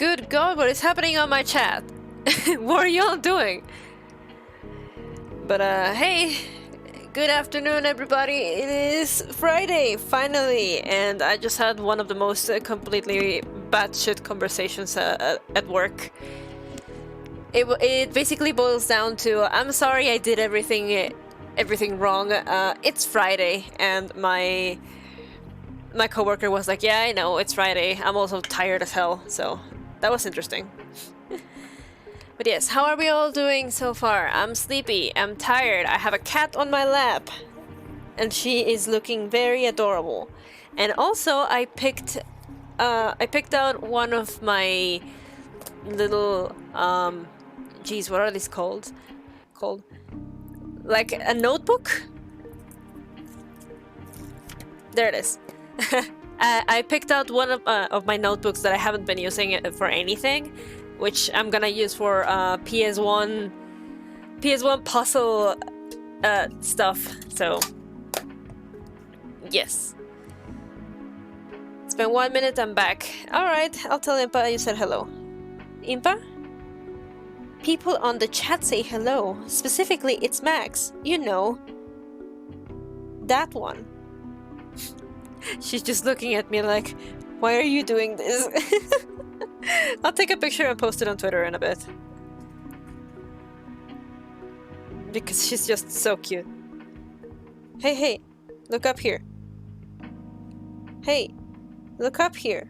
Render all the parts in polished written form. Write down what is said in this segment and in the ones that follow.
Good God, what is happening on my chat? What are y'all doing? But hey, good afternoon everybody. It is Friday, finally, and I just had one of the most completely batshit conversations at work. It basically boils down to, I'm sorry I did everything wrong. It's Friday, and my coworker was like, yeah, I know, it's Friday. I'm also tired as hell, so that was interesting. But yes, how are we all doing so far? I'm sleepy, I'm tired, I have a cat on my lap, and she is looking very adorable. And also, I picked out one of my little, geez, what are these called? Like a notebook? There it is. I picked out one of my notebooks that I haven't been using for anything, which I'm gonna use for PS1 puzzle stuff. So yes, it's been 1 minute. I'm back. All right, I'll tell Impa you said hello. Impa? People on the chat say hello. Specifically, it's Max. You know, that one. She's just looking at me like, why are you doing this? I'll take a picture and post it on Twitter in a bit. Because she's just so cute. Hey, look up here. Hey, look up here.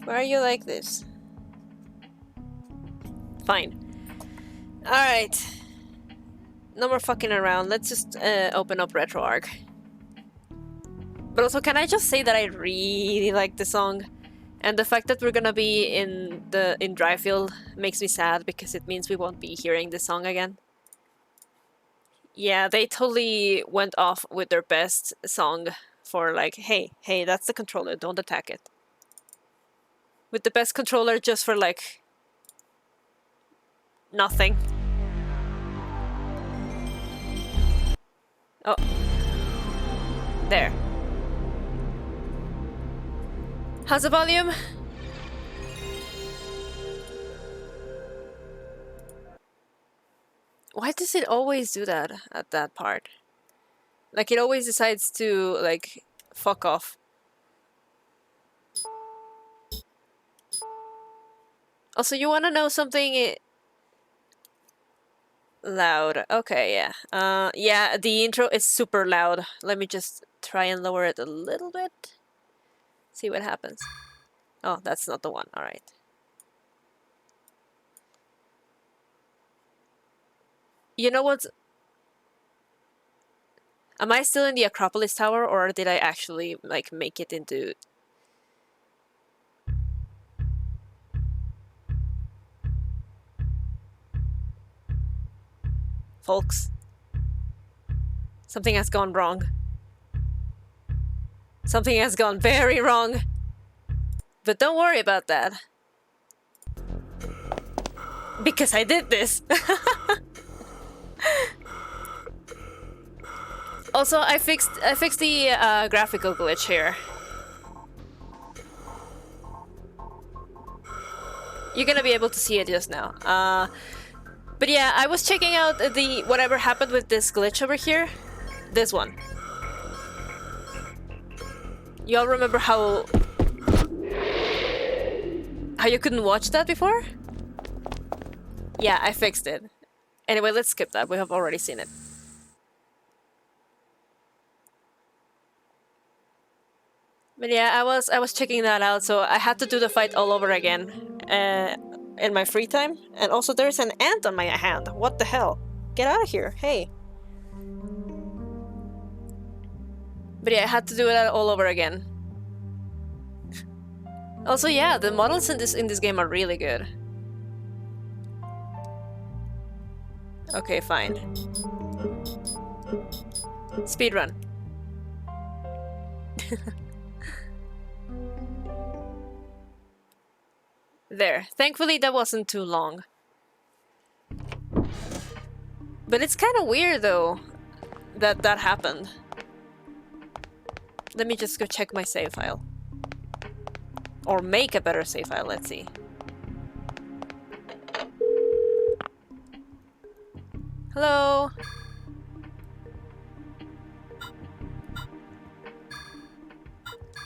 Why are you like this? Fine. Alright. No more fucking around. Let's just open up RetroArch. But also, can I just say that I really like the song? And the fact that we're gonna be in Dryfield makes me sad because it means we won't be hearing this song again. Yeah, they totally went off with their best song for like, hey, that's the controller, don't attack it. With the best controller just for like nothing. Oh. There. How's the volume? Why does it always do that at that part? Like, it always decides to, like, fuck off. Also, you wanna know something? Loud. Okay, yeah. Yeah, the intro is super loud. Let me just try and lower it a little bit. See what happens. Oh, that's not the one. Alright. You know what? Am I still in the Acropolis Tower, or did I actually, like, make it into... Folks? Something has gone wrong. Something has gone very wrong. But don't worry about that. Because I did this. Also, I fixed the graphical glitch here. You're gonna be able to see it just now. But yeah, I was checking out the whatever happened with this glitch over here. This one. Y'all remember how you couldn't watch that before? Yeah, I fixed it. Anyway, let's skip that. We have already seen it. But yeah, I was checking that out, so I had to do the fight all over again in my free time. And also, there's an ant on my hand. What the hell? Get out of here! Hey. But yeah, I had to do it all over again. Also, yeah, the models in this game are really good. Okay, fine. Speedrun. There. Thankfully, that wasn't too long. But it's kind of weird, though, that happened. Let me just go check my save file. Or make a better save file, let's see. Hello?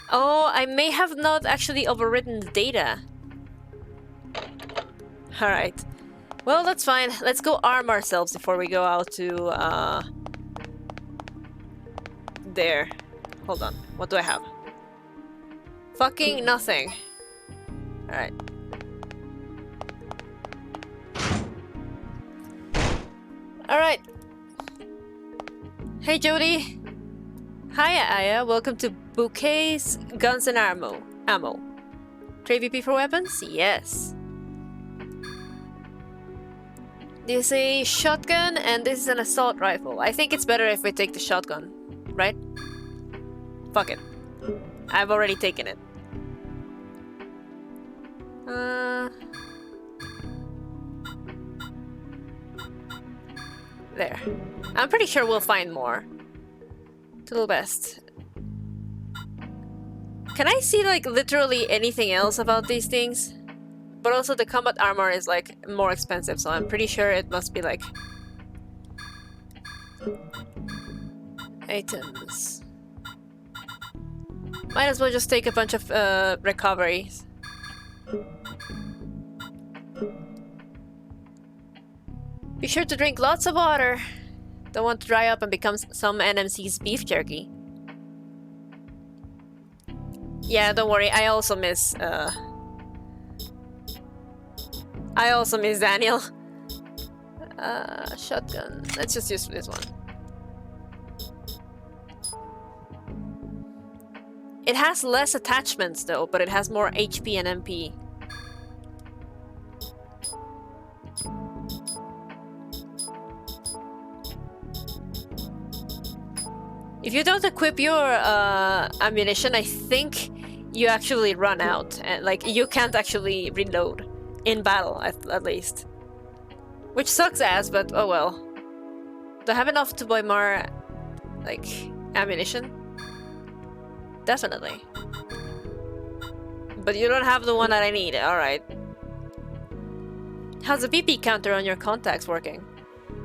Oh, I may have not actually overwritten the data. Alright. Well, that's fine. Let's go arm ourselves before we go out to, there. Hold on. What do I have? Fucking nothing. Alright. Alright. Hey, Jody. Hiya, Aya. Welcome to Bouquets, Guns and Ammo. Trade VP for weapons? Yes. This is a shotgun and this is an assault rifle. I think it's better if we take the shotgun, right? Fuck it. I've already taken it. There. I'm pretty sure we'll find more. To the best. Can I see, like, literally anything else about these things? But also the combat armor is, like, more expensive, so I'm pretty sure it must be, like... items. Might as well just take a bunch of recoveries. Be sure to drink lots of water. Don't want to dry up and become some NMC's beef jerky. Yeah, don't worry. I also miss Daniel. Shotgun. Let's just use this one. It has less attachments though, but it has more HP and MP. If you don't equip your ammunition, I think you actually run out, and like you can't actually reload in battle, at least. Which sucks ass, but oh well. Do I have enough to buy more, like, ammunition? Definitely. But you don't have the one that I need, alright. How's the BP counter on your contacts working?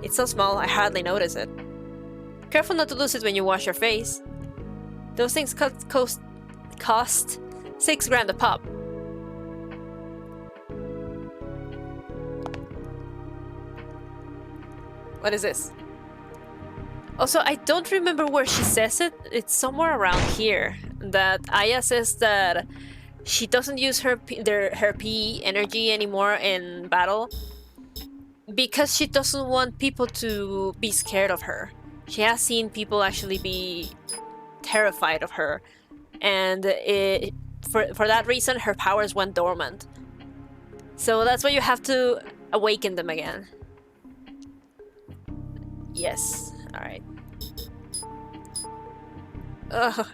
It's so small, I hardly notice it. Careful not to lose it when you wash your face. Those things cost 6 grand a pop. What is this? Also, I don't remember where she says it. It's somewhere around here. That Aya says that she doesn't use her PE energy anymore in battle because she doesn't want people to be scared of her. She has seen people actually be terrified of her, and for that reason her powers went dormant. So that's why you have to awaken them again. Yes, alright. Ugh,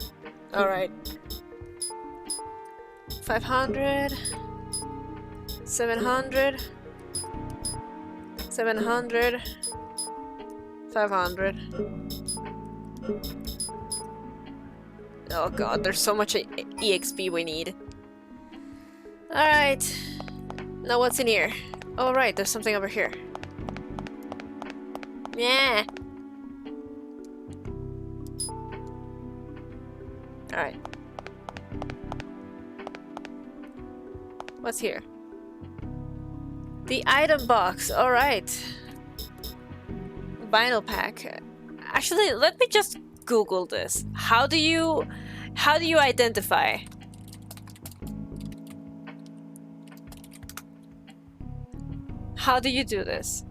alright. 500... 700... 700... 500. Oh god, there's so much EXP we need. Alright. Now what's in here? Oh right, there's something over here. Yeah. Alright. What's here? The item box, alright. Vinyl pack. Actually, let me just Google this. How do you identify? How do you do this?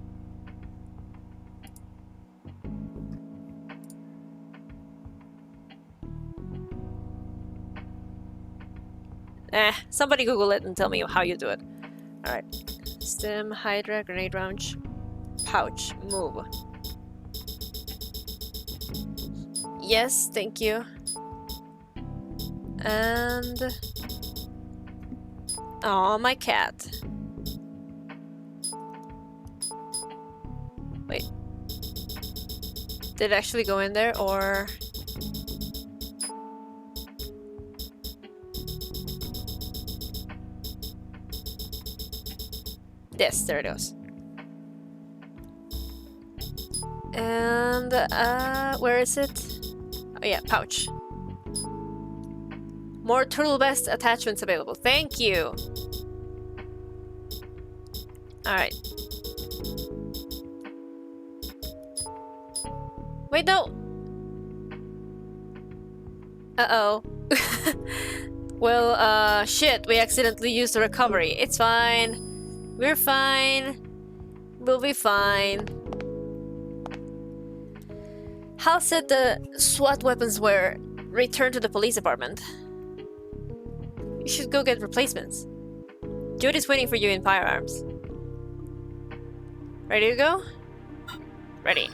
Somebody Google it and tell me how you do it. Alright. Stem, Hydra, grenade round, pouch, move. Yes, thank you. And... oh, my cat. Wait. Did it actually go in there, or... Yes, there it goes. And, where is it? Oh yeah, pouch. More turtle vest attachments available. Thank you! Alright. Wait, no! Uh-oh. Well, shit, we accidentally used the recovery. It's fine. We're fine. We'll be fine. Hal said the SWAT weapons were returned to the police department. You should go get replacements. Judy's waiting for you in firearms. Ready to go? Ready.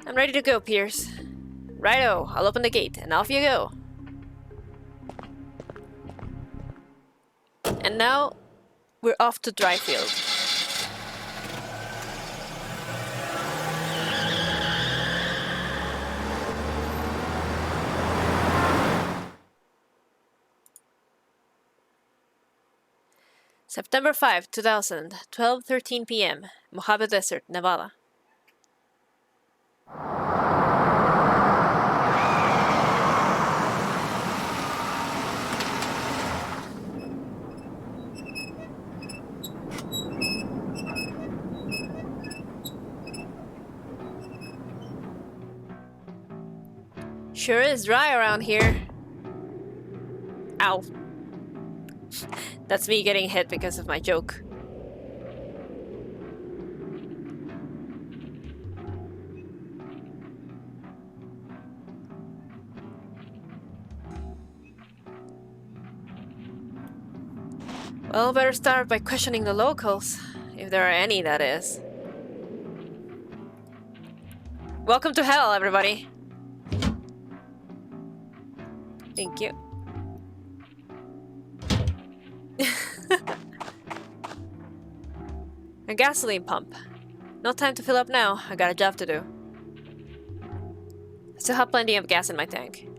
I'm ready to go, Pierce. Righto, I'll open the gate, and off you go. And now, we're off to Dryfield. September 5, 2000, 12:13 p.m., Mojave Desert, Nevada. Sure is dry around here. Ow. That's me getting hit because of my joke. Well, better start by questioning the locals. If there are any, that is. Welcome to hell, everybody. Thank you. A gasoline pump. No time to fill up now. I got a job to do. I still have plenty of gas in my tank.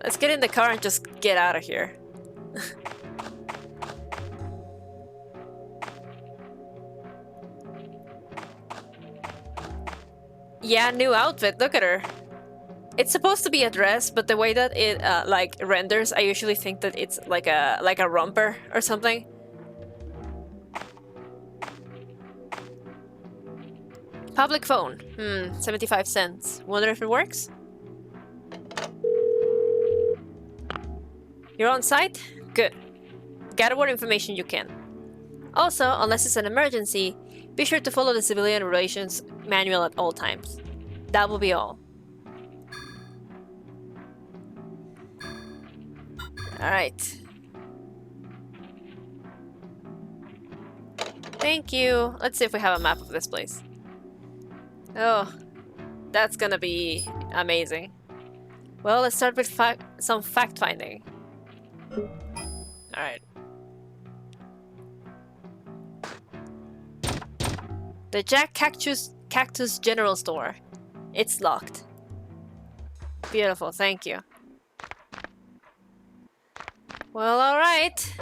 Let's get in the car and just get out of here. Yeah, new outfit. Look at her. It's supposed to be a dress, but the way that it like renders, I usually think that it's like a romper or something. Public phone. 75 cents. Wonder if it works? You're on site? Good. Gather what information you can. Also, unless it's an emergency, be sure to follow the civilian relations manual at all times. That will be all. Alright. Thank you. Let's see if we have a map of this place. Oh, that's gonna be amazing. Well, let's start with some fact-finding. Alright. The Jack Cactus General Store. It's locked. Beautiful, thank you. Well, alright.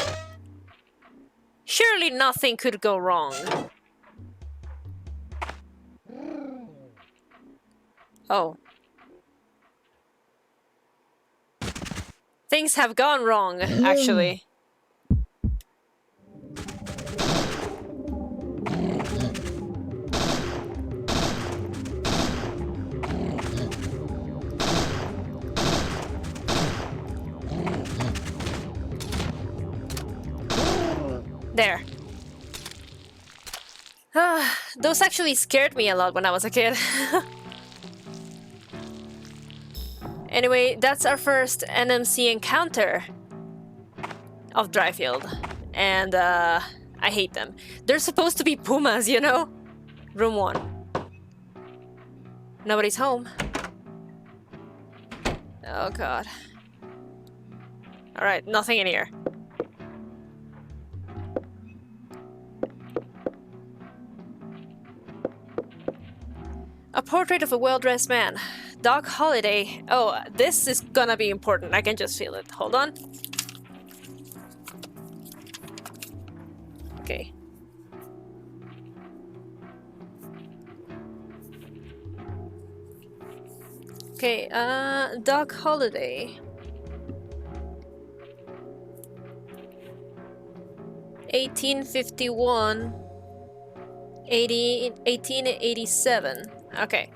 Surely nothing could go wrong. Oh. Things have gone wrong, actually. There. Those actually scared me a lot when I was a kid. Anyway, that's our first NMC encounter of Dryfield. And I hate them. They're supposed to be pumas, you know? Room 1. Nobody's home. Oh god. Alright, nothing in here. A portrait of a well-dressed man. Doc Holliday. Oh, this is gonna be important. I can just feel it. Hold on. Okay. Okay, Doc Holiday. 1851. 1887. Okay.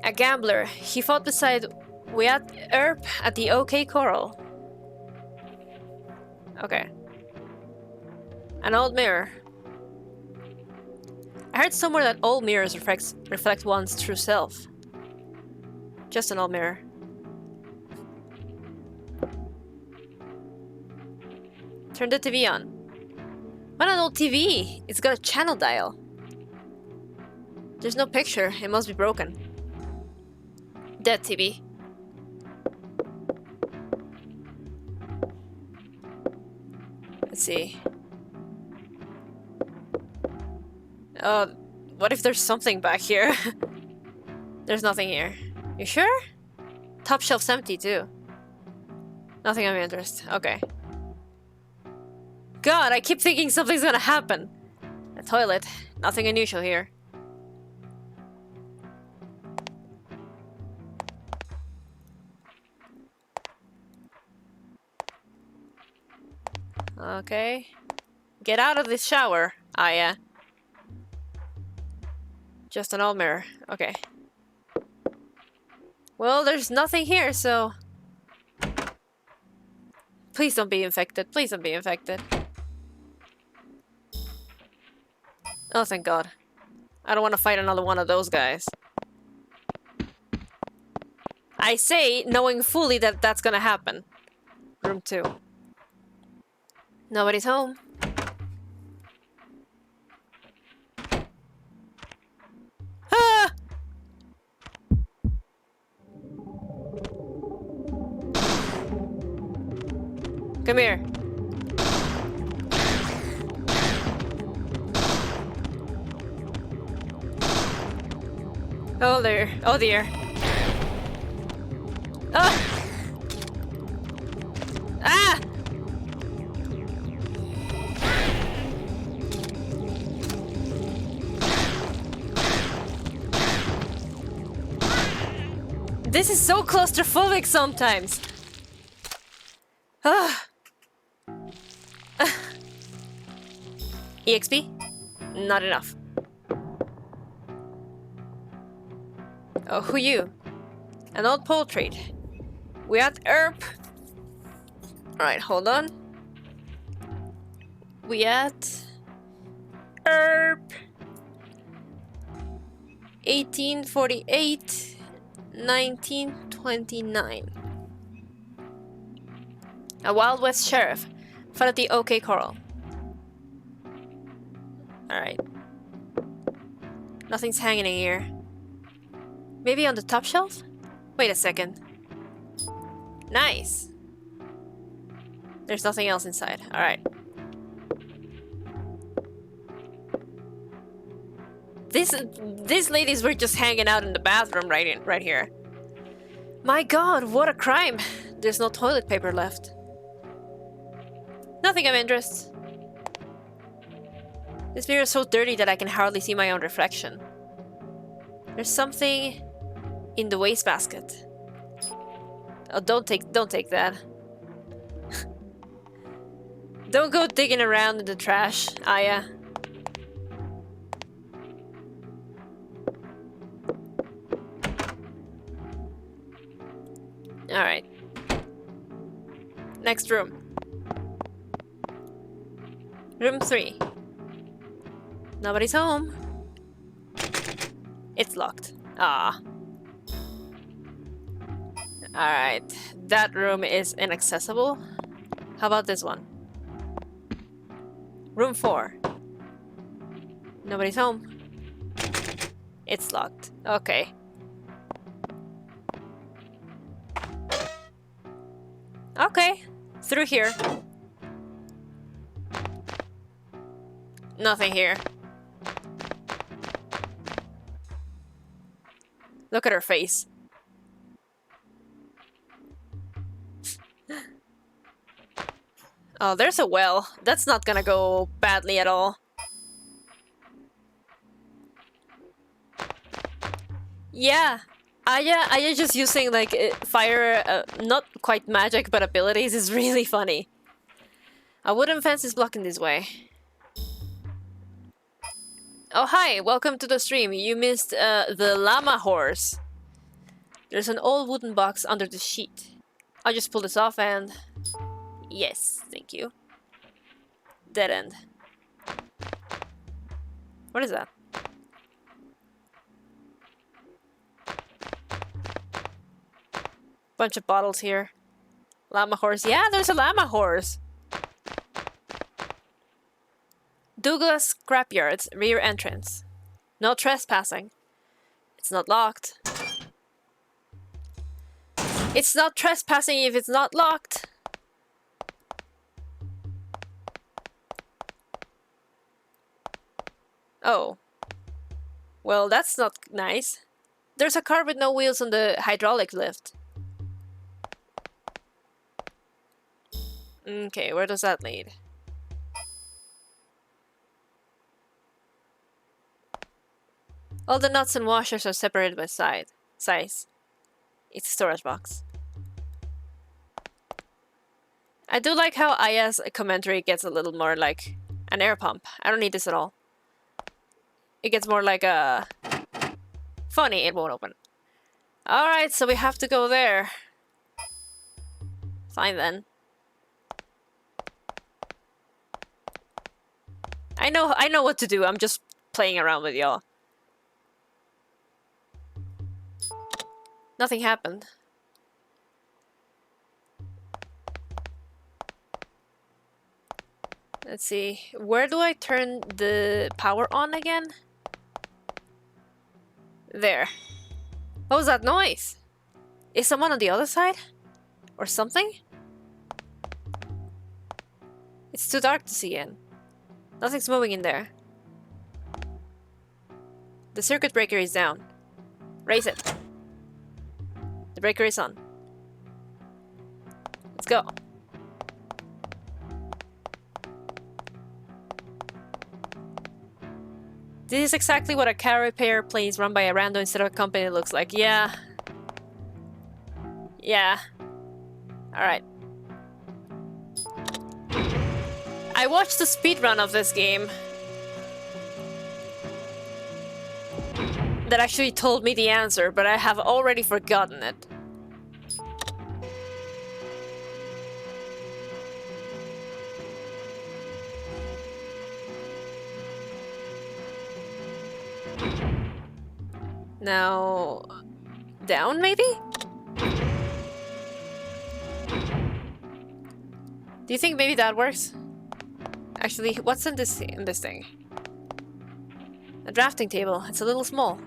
A gambler. He fought beside Wyatt Earp at the OK Corral. Okay. An old mirror. I heard somewhere that old mirrors reflect one's true self. Just an old mirror. Turn the TV on. What an old TV! It's got a channel dial. There's no picture. It must be broken. Dead TV. Let's see. Oh, what if there's something back here? There's nothing here. You sure? Top shelf's empty too. Nothing of interest. Okay. God, I keep thinking something's gonna happen. A toilet. Nothing unusual here. Okay. Get out of this shower. Ah, yeah. Just an old mirror. Okay. Well, there's nothing here, so... Please don't be infected. Please don't be infected. Oh, thank God. I don't want to fight another one of those guys. I say, knowing fully that that's gonna happen. Room 2. Nobody's home. Ah! Come here. Oh there. Oh dear. Ah! Ah! This is so claustrophobic sometimes. Ah. EXP? Not enough. Oh, who you? An old portrait. We at Earp. Alright, hold on. We at Earp. 1848, 1929. A Wild West sheriff. Found at the OK Corral. Alright. Nothing's hanging in here. Maybe on the top shelf? Wait a second. Nice. There's nothing else inside. Alright. These ladies were just hanging out in the bathroom right here. My God, what a crime. There's no toilet paper left. Nothing of interest. This mirror is so dirty that I can hardly see my own reflection. There's something in the wastebasket. Oh, don't take that. Don't go digging around in the trash, Aya. Alright. Next room. Room 3. Nobody's home. It's locked. Ah. Alright. That room is inaccessible. How about this one? Room 4. Nobody's home. It's locked. Okay. Okay. Through here. Nothing here. Look at her face. Oh, there's a well. That's not gonna go badly at all. Yeah. Aya just using like fire, not quite magic, but abilities is really funny. A wooden fence is blocking this way. Oh hi, welcome to the stream. You missed the llama horse. There's an old wooden box under the sheet. I'll just pull this off and... Yes, thank you. Dead end. What is that? Bunch of bottles here. Llama horse. Yeah, there's a llama horse. Douglas Scrapyard's rear entrance. No trespassing. It's not locked. It's not trespassing if it's not locked. Oh. Well, that's not nice. There's a car with no wheels on the hydraulic lift. Okay, where does that lead? All the nuts and washers are separated by size. It's a storage box. I do like how Aya's commentary gets a little more like an air pump. I don't need this at all. It gets more like a... Funny, it won't open. Alright, so we have to go there. Fine then. I know what to do, I'm just playing around with y'all. Nothing happened. Let's see, where do I turn the power on again? There. What was that noise? Is someone on the other side? Or something? It's too dark to see in. Nothing's moving in there. The circuit breaker is down. Raise it. The breaker is on. Let's go. This is exactly what a car repair place run by a random instead of a company looks like. Yeah. Yeah. Alright. I watched the speedrun of this game. That actually told me the answer, but I have already forgotten it. Now... down, maybe? Do you think maybe that works? Actually, what's in this thing? A drafting table. It's a little small.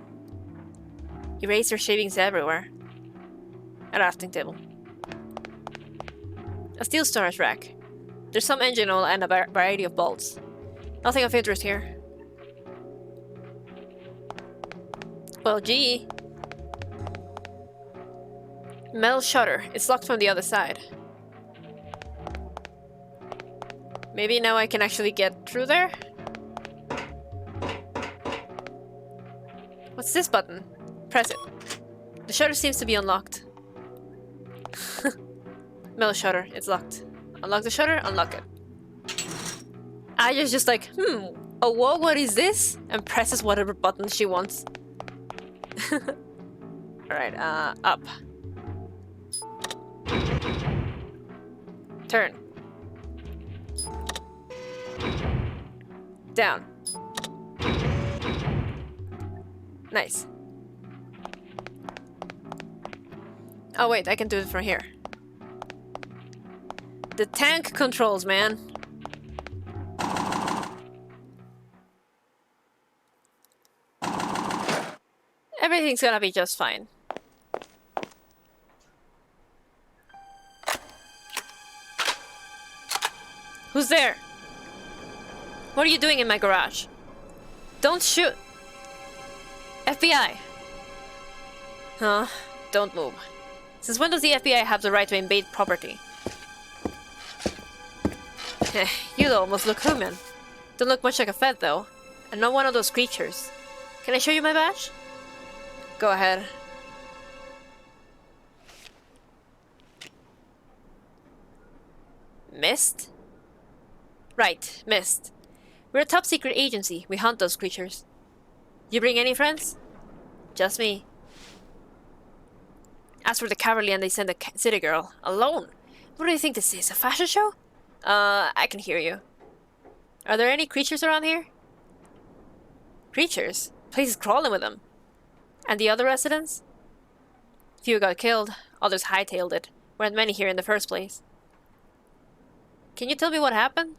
Eraser shavings everywhere. A drafting table. A steel storage rack. There's some engine oil and a variety of bolts. Nothing of interest here. Well, gee. Metal shutter. It's locked from the other side. Maybe now I can actually get through there? What's this button? Press it. The shutter seems to be unlocked. Metal shutter. It's locked. Unlock the shutter, unlock it. Aya's just like, oh whoa, what is this? And presses whatever button she wants. Alright, up. Turn. Down. Nice. Oh wait, I can do it from here. The tank controls, man. Everything's gonna be just fine. Who's there? What are you doing in my garage? Don't shoot! FBI! Huh? Don't move. Since when does the FBI have the right to invade property? You almost look human. Don't look much like a Fed, though. And not one of those creatures. Can I show you my badge? Go ahead. Mist? Right, Mist. We're a top-secret agency. We hunt those creatures. You bring any friends? Just me. As for the cavalry, and they send a city girl. Alone? What do you think this is? A fashion show? I can hear you. Are there any creatures around here? Creatures? Place is crawling with them. And the other residents? Few got killed. Others hightailed it. Weren't many here in the first place. Can you tell me what happened?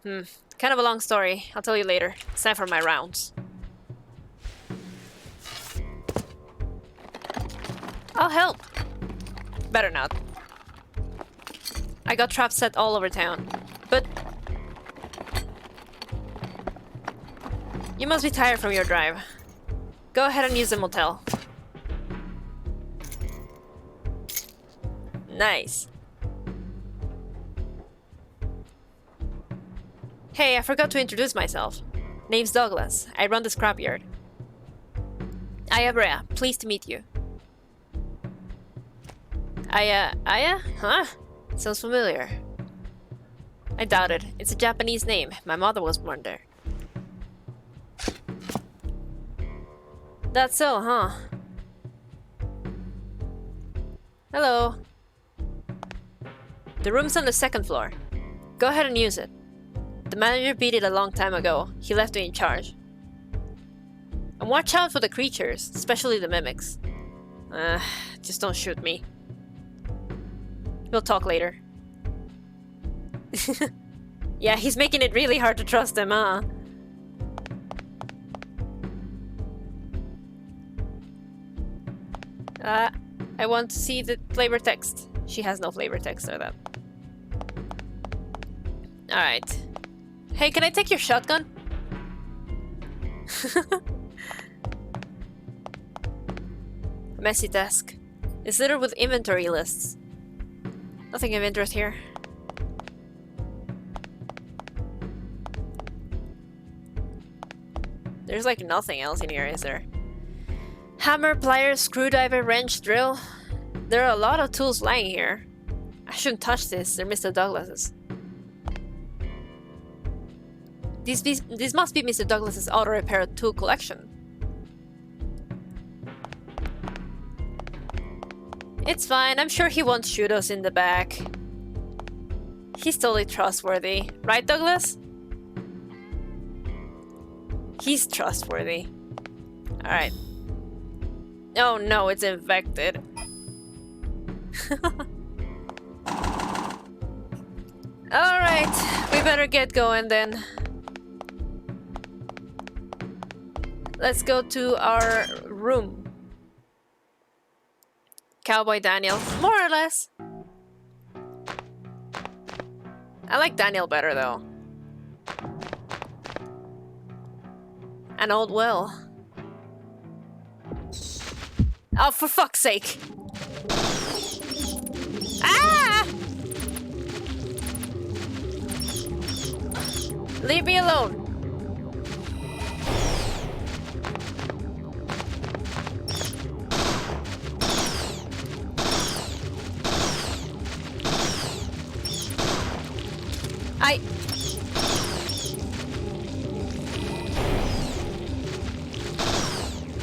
Kind of a long story. I'll tell you later. It's time for my rounds. I'll help. Better not. I got traps set all over town. But... you must be tired from your drive. Go ahead and use the motel. Nice. Hey, I forgot to introduce myself. Name's Douglas. I run the scrapyard. Aya Brea, pleased to meet you. Aya? Huh? Sounds familiar. I doubt it. It's a Japanese name. My mother was born there. That's so, huh? Hello. The room's on the second floor. Go ahead and use it. The manager beat it a long time ago. He left me in charge. And watch out for the creatures, especially the mimics. Just don't shoot me. We'll talk later. Yeah, he's making it really hard to trust him, huh? I want to see the flavor text. She has no flavor text or that. Alright. Hey, can I take your shotgun? Messy desk. It's littered with inventory lists. Nothing of interest here. There's like nothing else in here, is there? Hammer, pliers, screwdriver, wrench, drill. There are a lot of tools lying here. I shouldn't touch this, they're Mr. Douglas's. This must be Mr. Douglas's auto repair tool collection. It's fine, I'm sure he won't shoot us in the back. He's totally trustworthy. Right, Douglas? He's trustworthy. Alright. Oh no, it's infected. Alright, we better get going then. Let's go to our room. Cowboy Daniel, more or less. I like Daniel better though. An old well. Oh, for fuck's sake. Ah! Leave me alone.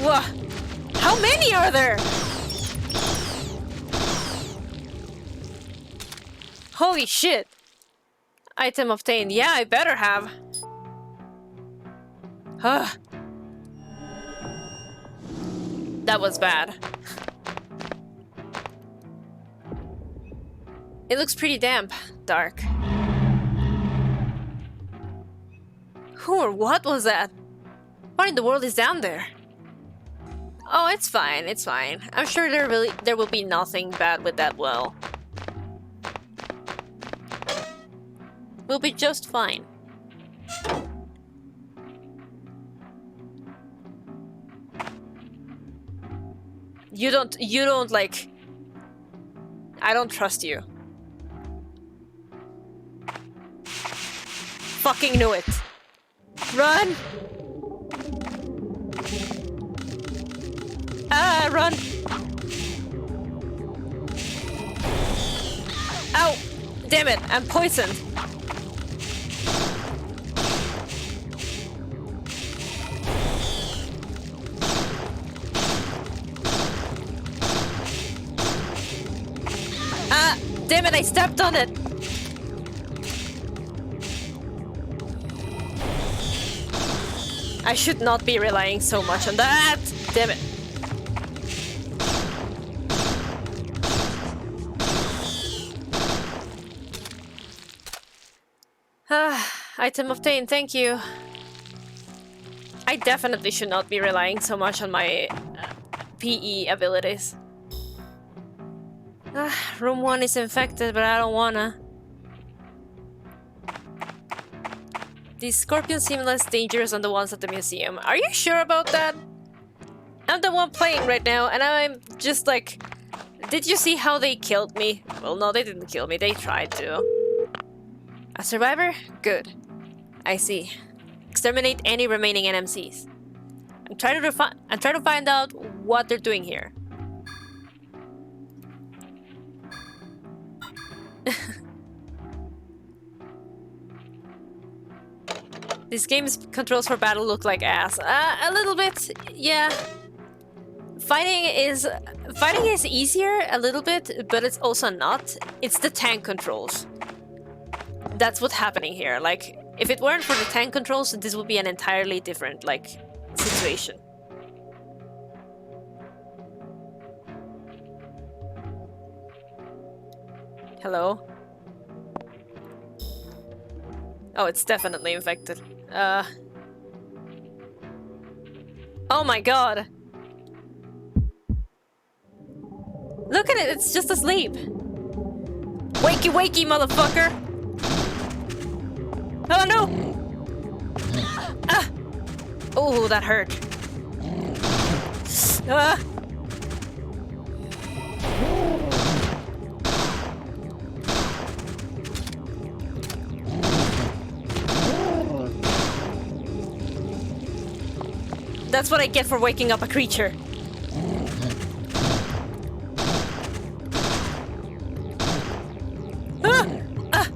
Whoa. How many are there? Holy shit. Item obtained. Yeah, I better have. That was bad. It looks pretty damp. Dark. Who or what was that? What in the world is down there? Oh, it's fine, it's fine. I'm sure there will be nothing bad with that well. We'll be just fine. You don't like... I don't trust you. Fucking knew it. Run! Ah, run! Ow! Damn it, I'm poisoned. Ah! Damn it, I stepped on it! I should not be relying so much on that! Damn it. Item obtained, thank you. I definitely should not be relying so much on my PE abilities. Room 1 is infected, but I don't wanna. These scorpions seem less dangerous than the ones at the museum. Are you sure about that? I'm the one playing right now, and I'm just like... Did you see how they killed me? Well, no, they didn't kill me. They tried to. A survivor? Good. I see. Exterminate any remaining NMCs. I'm trying to find out what they're doing here. This game's controls for battle look like ass. A little bit, yeah. Fighting is easier a little bit, but it's also not. It's the tank controls. That's what's happening here. Like, if it weren't for the tank controls, this would be an entirely different, like, situation. Hello? Oh, it's definitely infected. Oh my god! Look at it, it's just asleep! Wakey wakey, motherfucker! Oh no! Ah! Oh, that hurt. Ah! That's what I get for waking up a creature. Ah! Ah!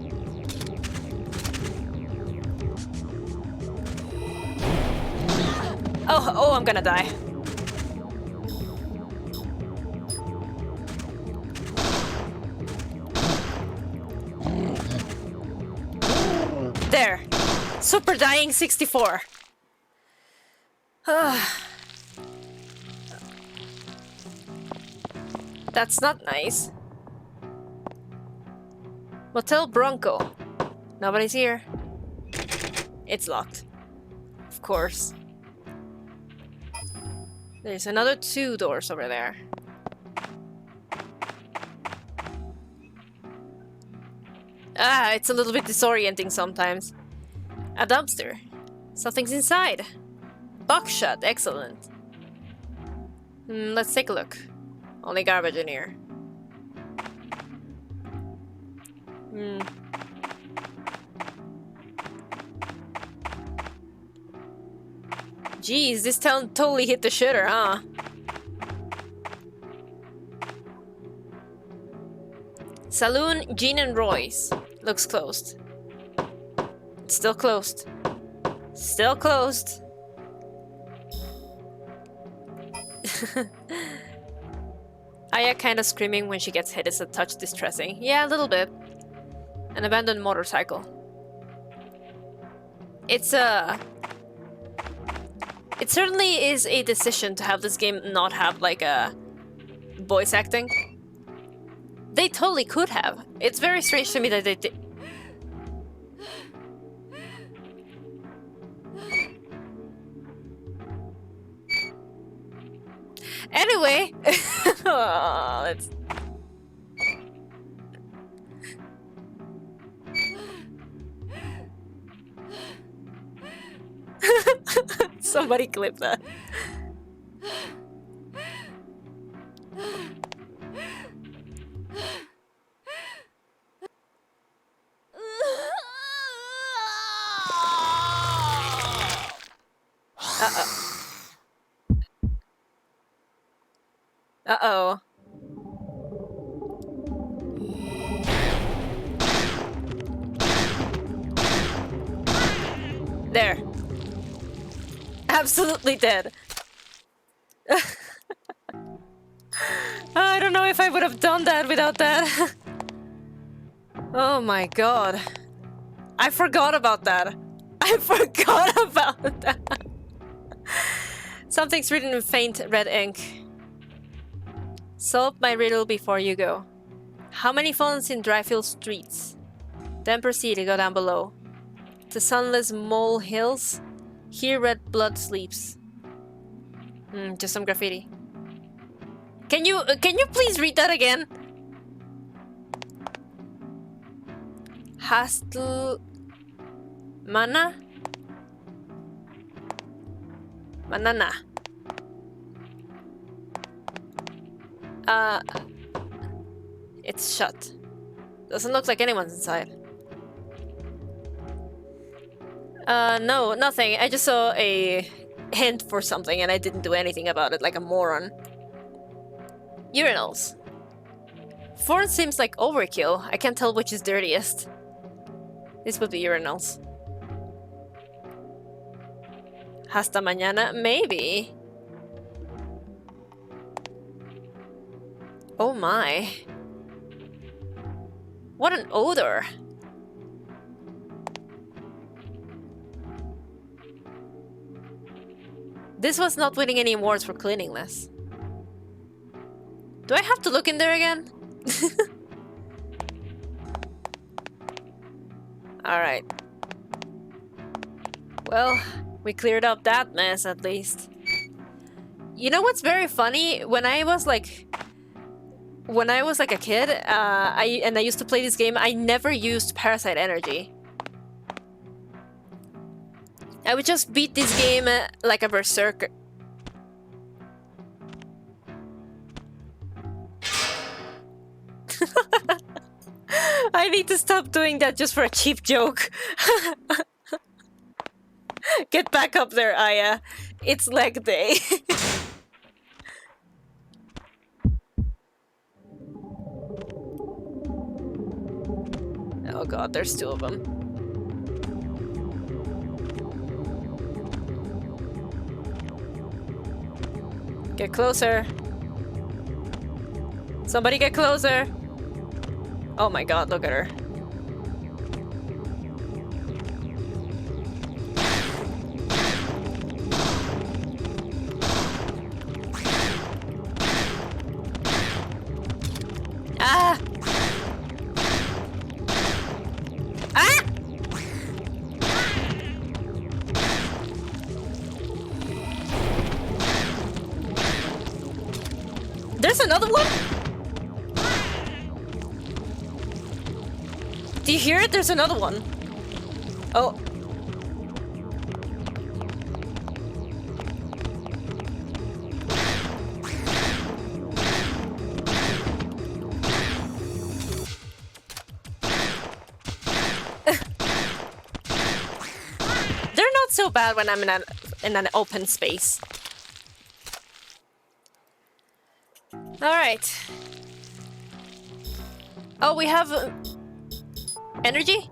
Oh, I'm gonna die. There. Super dying 64. That's not nice. Motel Bronco. Nobody's here. It's locked. Of course. There's another 2 doors over there. Ah, it's a little bit disorienting sometimes. A dumpster. Something's inside. Buckshot, excellent. Let's take a look. Only garbage in here. Jeez, this town totally hit the shitter, huh? Saloon Jean and Roy's. Looks closed. It's still closed. Still closed. Aya kind of screaming when she gets hit is a touch distressing. Yeah, a little bit. An abandoned motorcycle. It certainly is a decision to have this game not have like a voice acting. They totally could have. It's very strange to me that they did. Anyway, oh, let's... Somebody clip that. Uh-oh. Uh-oh. There. Absolutely dead. I don't know if I would have done that without that. Oh my god. I forgot about that. I forgot about that. Something's written in faint red ink. Solve my riddle before you go. How many phones in Dryfield streets? Then proceed to go down below. The sunless mole hills. Here red blood sleeps. Just some graffiti. Can you please read that again? Hastel Mana? Manana. It's shut. Doesn't look like anyone's inside. No, nothing. I just saw a hint for something and I didn't do anything about it like a moron. Urinals. Foreign seems like overkill. I can't tell which is dirtiest. This would be urinals. Hasta mañana? Maybe. Oh my. What an odor. This was not winning any awards for cleanliness. Do I have to look in there again? Alright. Well, we cleared up that mess at least. You know what's very funny? When I was like a kid, I used to play this game, I never used Parasite energy. I would just beat this game like a berserker. I need to stop doing that just for a cheap joke. Get back up there, Aya. It's leg day. Oh god, there's two of them. Get closer. Somebody get closer. Oh my god, look at her. Ah! Ah! There's another one? Do you hear it? There's another one. Oh. They're not so bad when I'm in an open space. All right. Oh, we have energy?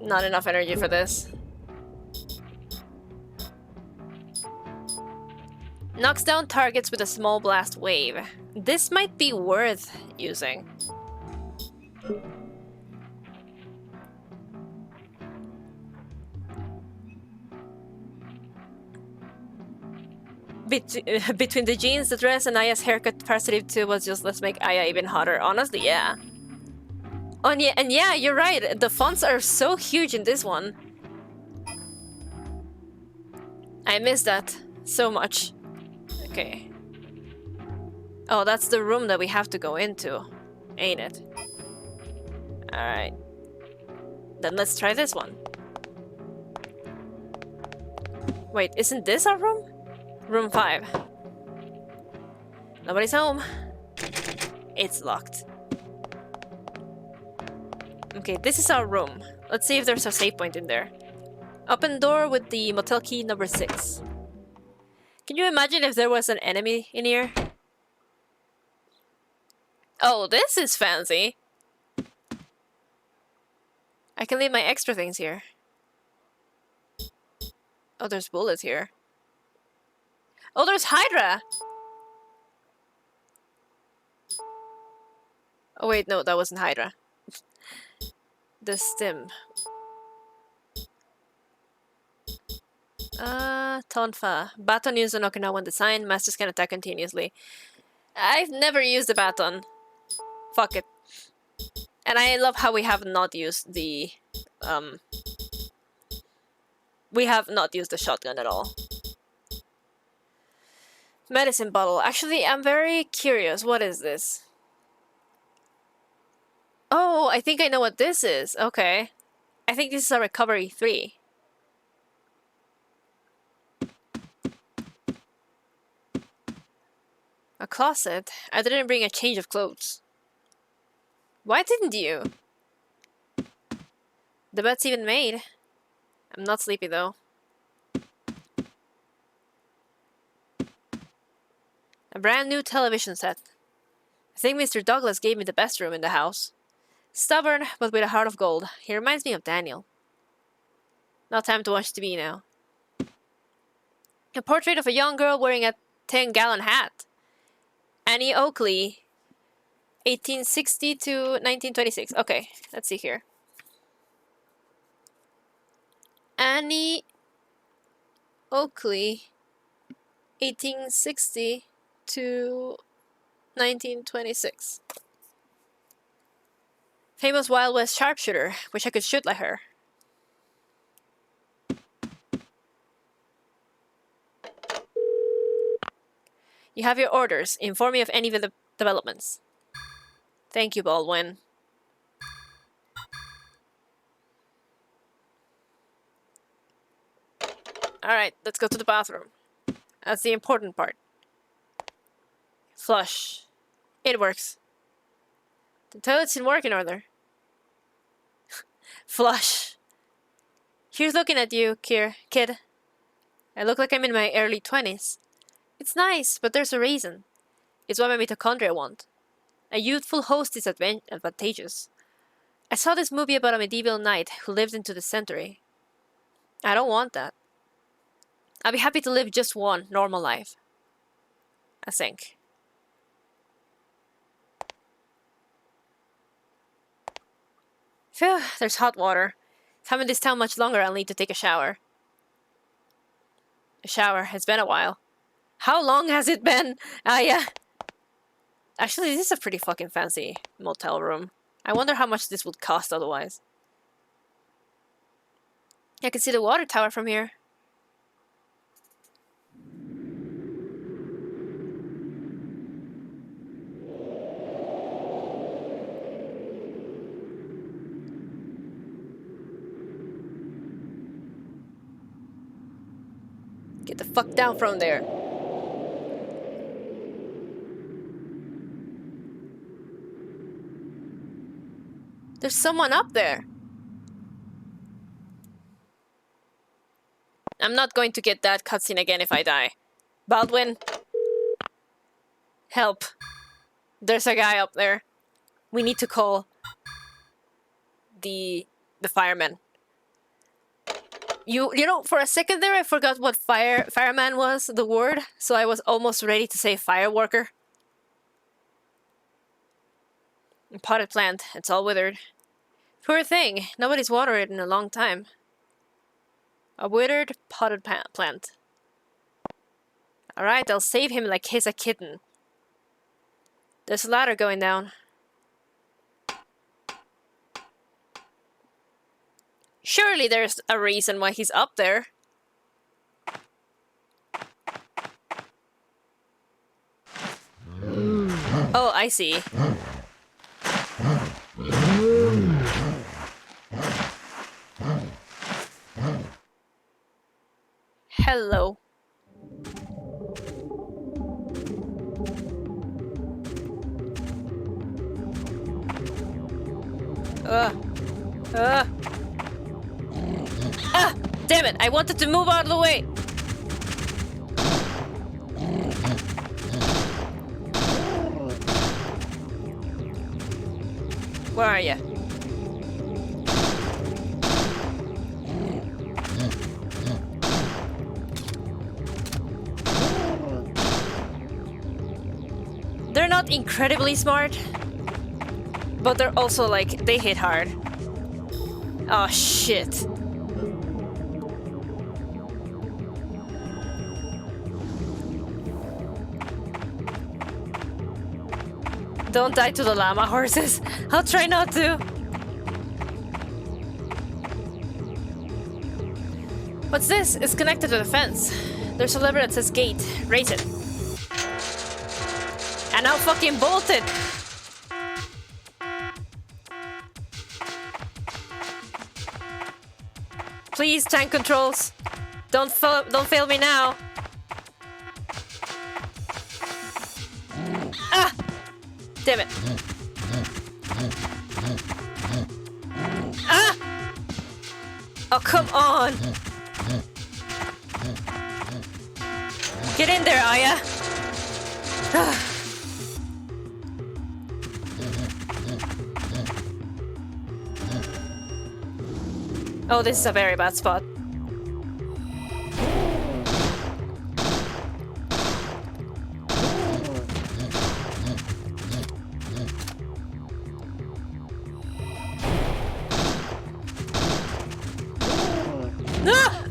Not enough energy for this. Knocks down targets with a small blast wave. This might be worth using. Between the jeans, the dress, and Aya's haircut, Parasite Eve II was just let's make Aya even hotter. Honestly, yeah. Oh, and yeah, you're right. The fonts are so huge in this one. I miss that so much. Okay. Oh, that's the room that we have to go into, ain't it? Alright. Then let's try this one. Wait, isn't this our room? Room 5. Nobody's home. It's locked. Okay, this is our room. Let's see if there's a save point in there. Open door with the motel key number 6. Can you imagine if there was an enemy in here? Oh, this is fancy. I can leave my extra things here. Oh, there's bullets here. Oh, there's Hydra! Oh wait, no, that wasn't Hydra. The stim. Tonfa. Baton used on Okinawan design. Masters can attack continuously. I've never used the baton. Fuck it. And I love how we have not used the... we have not used the shotgun at all. Medicine bottle. Actually, I'm very curious. What is this? Oh, I think I know what this is. Okay. I think this is a recovery 3. A closet? I didn't bring a change of clothes. Why didn't you? The bed's even made. I'm not sleepy though. A brand new television set. I think Mr. Douglas gave me the best room in the house. Stubborn, but with a heart of gold. He reminds me of Daniel. Not time to watch TV now. A portrait of a young girl wearing a 10-gallon hat. Annie Oakley, 1860 to 1926. Okay, let's see here. Annie Oakley, 1860 to 1926. Famous Wild West sharpshooter. Wish I could shoot like her. You have your orders. Inform me of any developments. Thank you, Baldwin. Alright, let's go to the bathroom. That's the important part. Flush. It works. The toilet's in working order. Flush. Here's looking at you, kid. I look like I'm in my early 20s. It's nice, but there's a reason. It's what my mitochondria want. A youthful host is advantageous. I saw this movie about a medieval knight who lived into the century. I don't want that. I'll be happy to live just one normal life. I think. Phew, there's hot water. If I'm in this town much longer, I'll need to take a shower. A shower. It's been a while. How long has it been? Yeah. Actually, this is a pretty fucking fancy motel room. I wonder how much this would cost otherwise. I can see the water tower from here. Get the fuck down from there. There's someone up there. I'm not going to get that cutscene again if I die. Baldwin. Help. There's a guy up there. We need to call the fireman. You know, for a second there I forgot what fireman was, the word, so I was almost ready to say fireworker. Potted plant, it's all withered. Poor thing, nobody's watered it in a long time. A withered potted plant. Alright, I'll save him like he's a kitten. There's a ladder going down. Surely there's a reason why he's up there. Oh, I see. Hello. Ah! Damn it, I wanted to move out of the way! Where are you? They're not incredibly smart, but they're also like, they hit hard. Oh shit. Don't die to the llama horses. I'll try not to. What's this? It's connected to the fence. There's a lever that says gate. Raise it. And now fucking bolt it. Please, tank controls. Don't fail me now. Ah! Damn it. Ah! Oh, come on. Get in there, Aya. Oh, this is a very bad spot.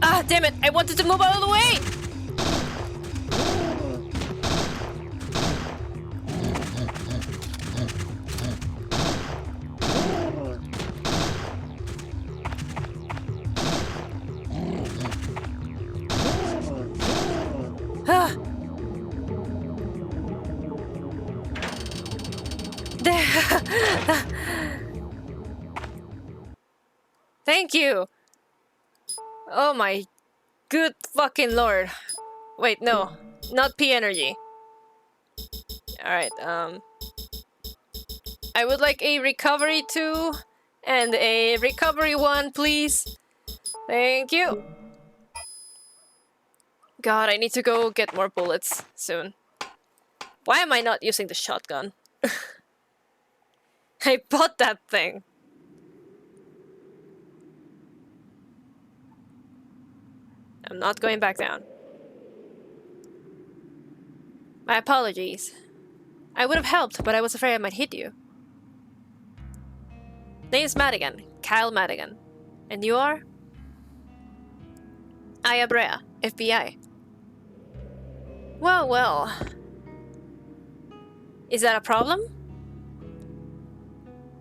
Ah, damn it! I wanted to move out of the way! Thank you! Oh my good fucking lord. Wait, no. Not P energy. Alright, I would like a recovery 2 and a recovery 1, please. Thank you. God, I need to go get more bullets soon. Why am I not using the shotgun? I bought that thing. I'm not going back down. My apologies. I would have helped, but I was afraid I might hit you. Name's Madigan. Kyle Madigan. And you are? Aya Brea, FBI. Well, well. Is that a problem?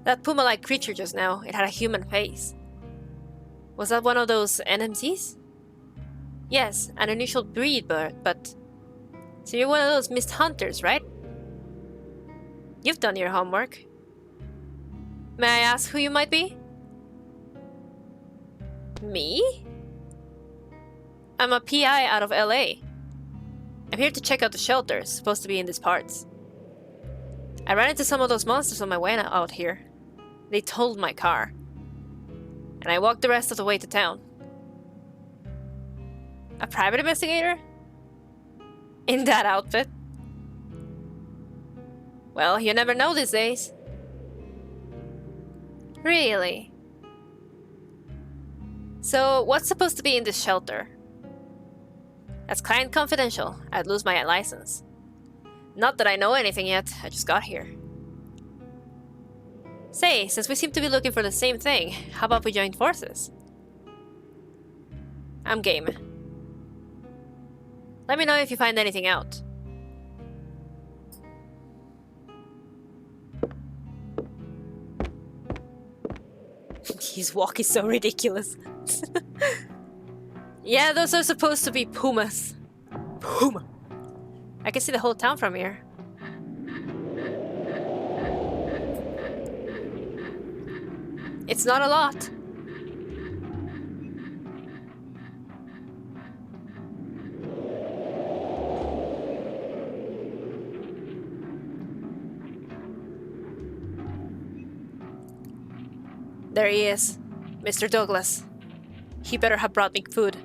That puma-like creature just now, it had a human face. Was that one of those NMCs? Yes, an unusual breed, but... So you're one of those missed hunters, right? You've done your homework. May I ask who you might be? Me? I'm a PI out of LA. I'm here to check out the shelter, supposed to be in these parts. I ran into some of those monsters on my way out here. They totaled my car. And I walked the rest of the way to town. A private investigator? In that outfit? Well, you never know these days. Really? So, what's supposed to be in this shelter? That's client confidential. I'd lose my license. Not that I know anything yet, I just got here. Say, since we seem to be looking for the same thing, how about we join forces? I'm game. Let me know if you find anything out. His walk is so ridiculous. Yeah, those are supposed to be pumas. Puma. I can see the whole town from here. It's not a lot. There he is, Mr. Douglas. He better have brought me food.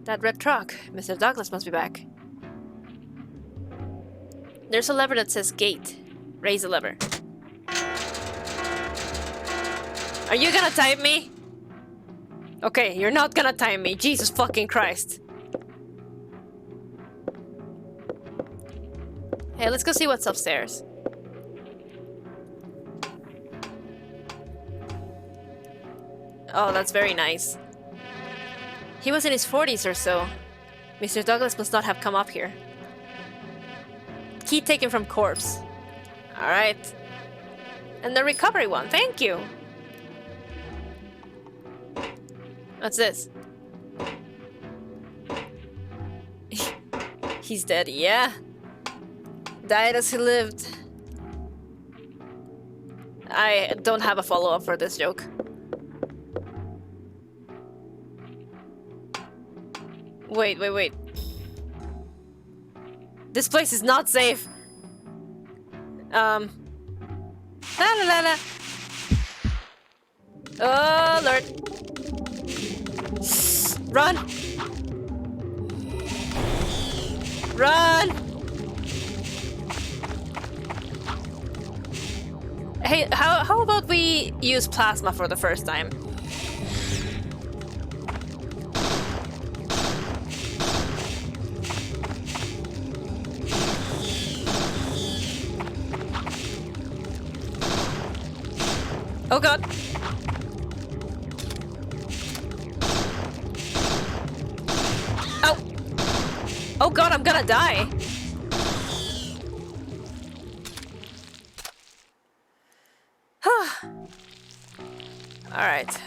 That red truck. Mr. Douglas must be back. There's a lever that says gate. Raise the lever. Are you gonna time me? Okay, you're not gonna time me. Jesus fucking Christ. Hey, let's go see what's upstairs. Oh, that's very nice. He was in his 40s or so. Mr. Douglas must not have come up here. Key taken from corpse. Alright. And the recovery one, thank you! What's this? He's dead, yeah. Died as he lived. I don't have a follow-up for this joke. Wait. This place is not safe. La la la la. Oh Lord. Run! Run! Hey, how about we use plasma for the first time? Oh god. Oh. Oh god, I'm gonna die. Alright.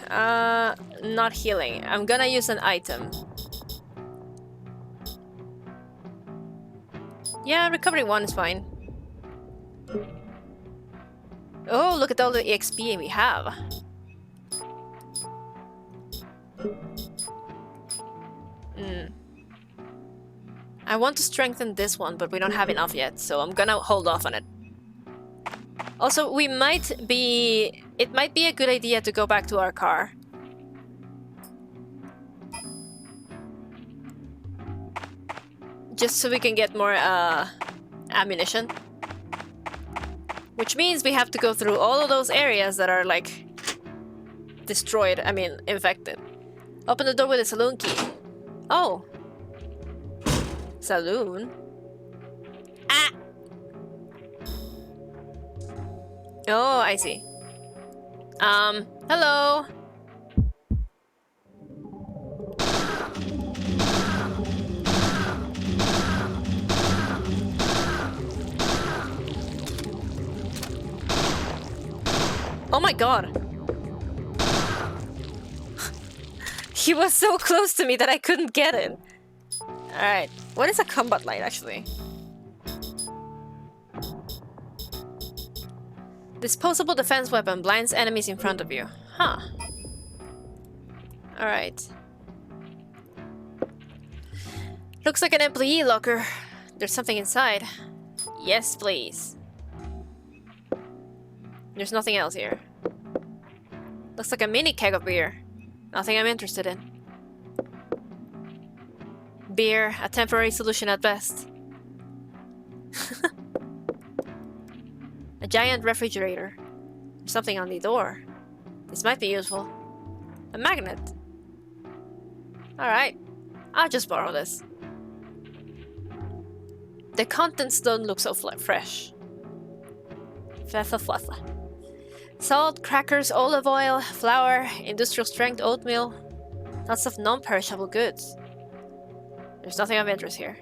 Not healing. I'm gonna use an item. Yeah, recovery 1 is fine. Oh, look at all the EXP we have. I want to strengthen this one, but we don't have enough yet, so I'm gonna hold off on it. Also, it might be a good idea to go back to our car. Just so we can get more ammunition. Which means we have to go through all of those areas that are, like, destroyed, I mean, infected. Open the door with a saloon key. Oh. Saloon? Ah! Oh, I see. Hello? Oh my god. He was so close to me that I couldn't get it. Alright. What is a combat light, actually? Disposable defense weapon blinds enemies in front of you. Huh. Alright. Looks like an employee locker. There's something inside. Yes, please. There's nothing else here. Looks like a mini keg of beer. Nothing I'm interested in. Beer, a temporary solution at best. A giant refrigerator. There's something on the door. This might be useful. A magnet. Alright. I'll just borrow this. The contents don't look so fresh. Fluffa. Salt, crackers, olive oil, flour, industrial strength oatmeal. Lots of non-perishable goods. There's nothing of interest here.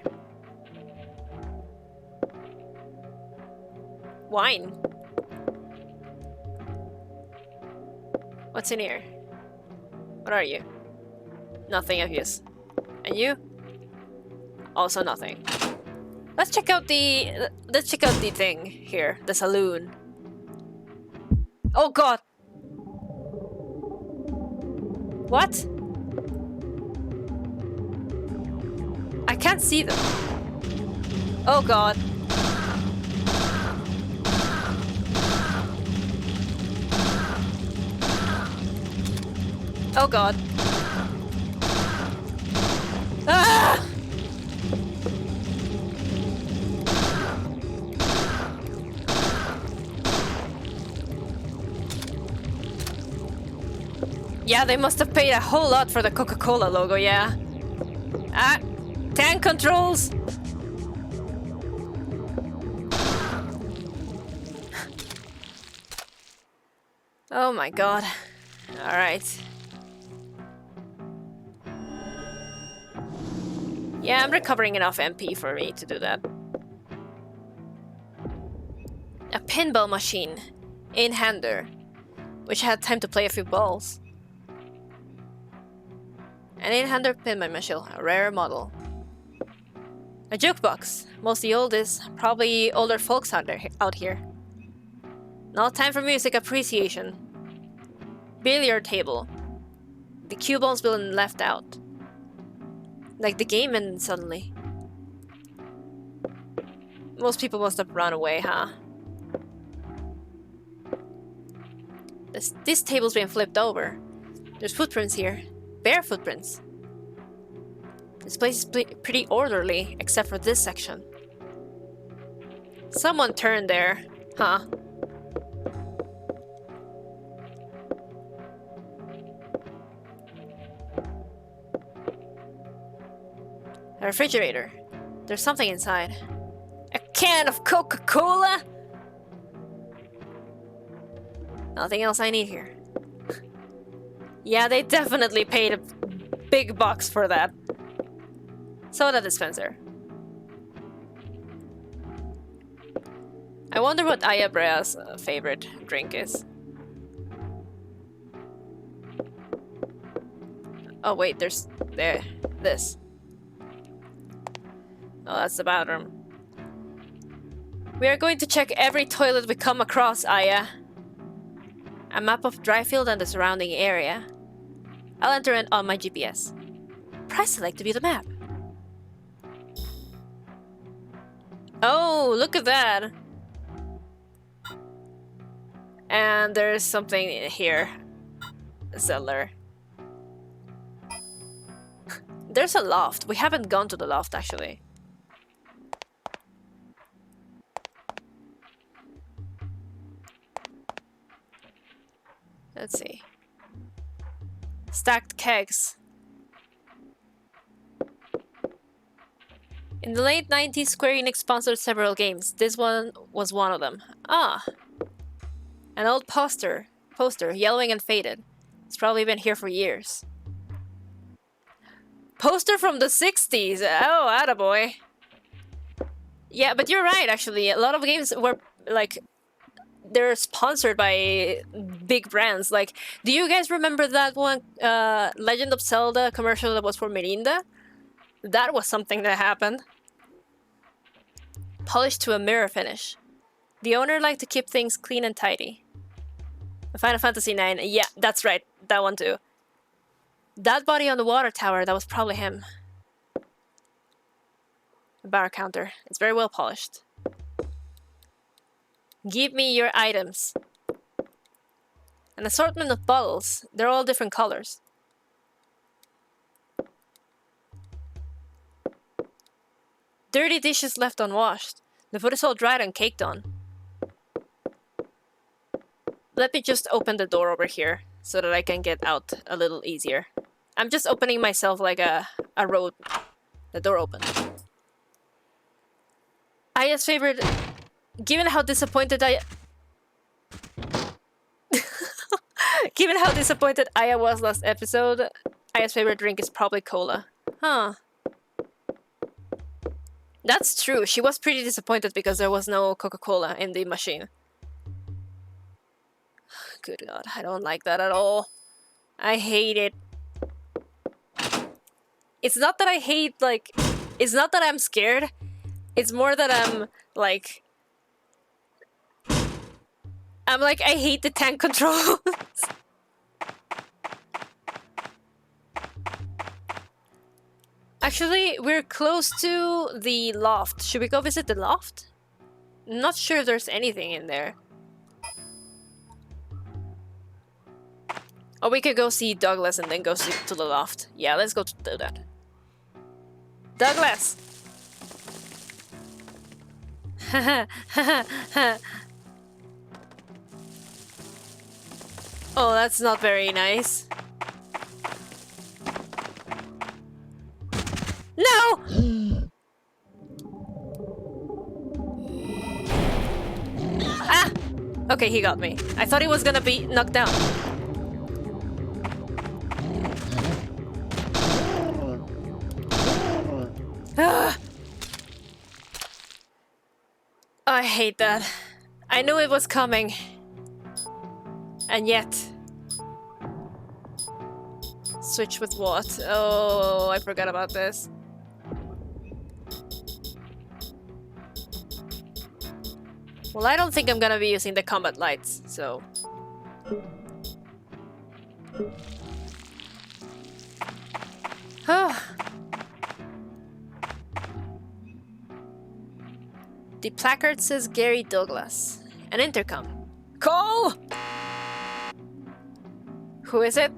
Wine. What's in here? What are you? Nothing of use. And you? Also nothing. Let's check out the thing here, the saloon. Oh god. What? I can't see them. Oh god. Oh god. Yeah, they must have paid a whole lot for the Coca-Cola logo, yeah. Ah, tank controls! Oh my god. Alright. Yeah, I'm recovering enough MP for me to do that. A pinball machine. In-hander. Wish I had time to play a few balls. An 800 pinball machine, a rare model. A jukebox, mostly oldest, probably older folks out here. No time for music appreciation. Billiard table. The cue ball's been left out. Like the game ended suddenly. Most people must have run away, huh? This table's been flipped over. There's footprints here. Bare footprints. This place is pretty orderly, except for this section. Someone turned there, huh? A refrigerator. There's something inside. A can of Coca-Cola? Nothing else I need here. Yeah, they definitely paid a big bucks for that. Soda dispenser. I wonder what Aya Brea's favorite drink is. Oh wait, there's this. Oh, that's the bathroom. We are going to check every toilet we come across, Aya. A map of Dryfield and the surrounding area. I'll enter it on my GPS. Press select to view the map. Oh, look at that! And there's something here. A cellar. There's a loft. We haven't gone to the loft, actually. Let's see. Stacked kegs. In the late 90s, Square Enix sponsored several games. This one was one of them. Ah. An old poster, yellowing and faded. It's probably been here for years. Poster from the 60s! Oh, attaboy. Yeah, but you're right, actually. A lot of games were, like, they're sponsored by big brands. Like, do you guys remember that one Legend of Zelda commercial that was for Mirinda? That was something that happened. Polished to a mirror finish. The owner liked to keep things clean and tidy. Final Fantasy IX. Yeah, that's right. That one too. That body on the water tower, that was probably him. A bar counter. It's very well polished. Give me your items. An assortment of bottles. They're all different colors. Dirty dishes left unwashed. The food is all dried and caked on. Let me just open the door over here so that I can get out a little easier. I'm just opening myself like a road. The door opened. Aya's favorite... Given how disappointed Given how disappointed Aya was last episode, Aya's favorite drink is probably cola. Huh. That's true. She was pretty disappointed because there was no Coca-Cola in the machine. Good God, I don't like that at all. I hate it. It's not that I hate, like... It's not that I'm scared. It's more that I'm, like... I hate the tank controls. Actually, we're close to the loft. Should we go visit the loft? I'm not sure if there's anything in there. Or we could go see Douglas and then go to the loft. Yeah, let's go do that. Douglas! Oh, that's not very nice. Ah! Okay, he got me. I thought he was gonna be knocked down. Ah! I hate that. I knew it was coming. And yet... Switch with what? Oh, I forgot about this. Well, I don't think I'm gonna be using the combat lights, so... The placard says Gary Douglas. An intercom. Call! Who is it?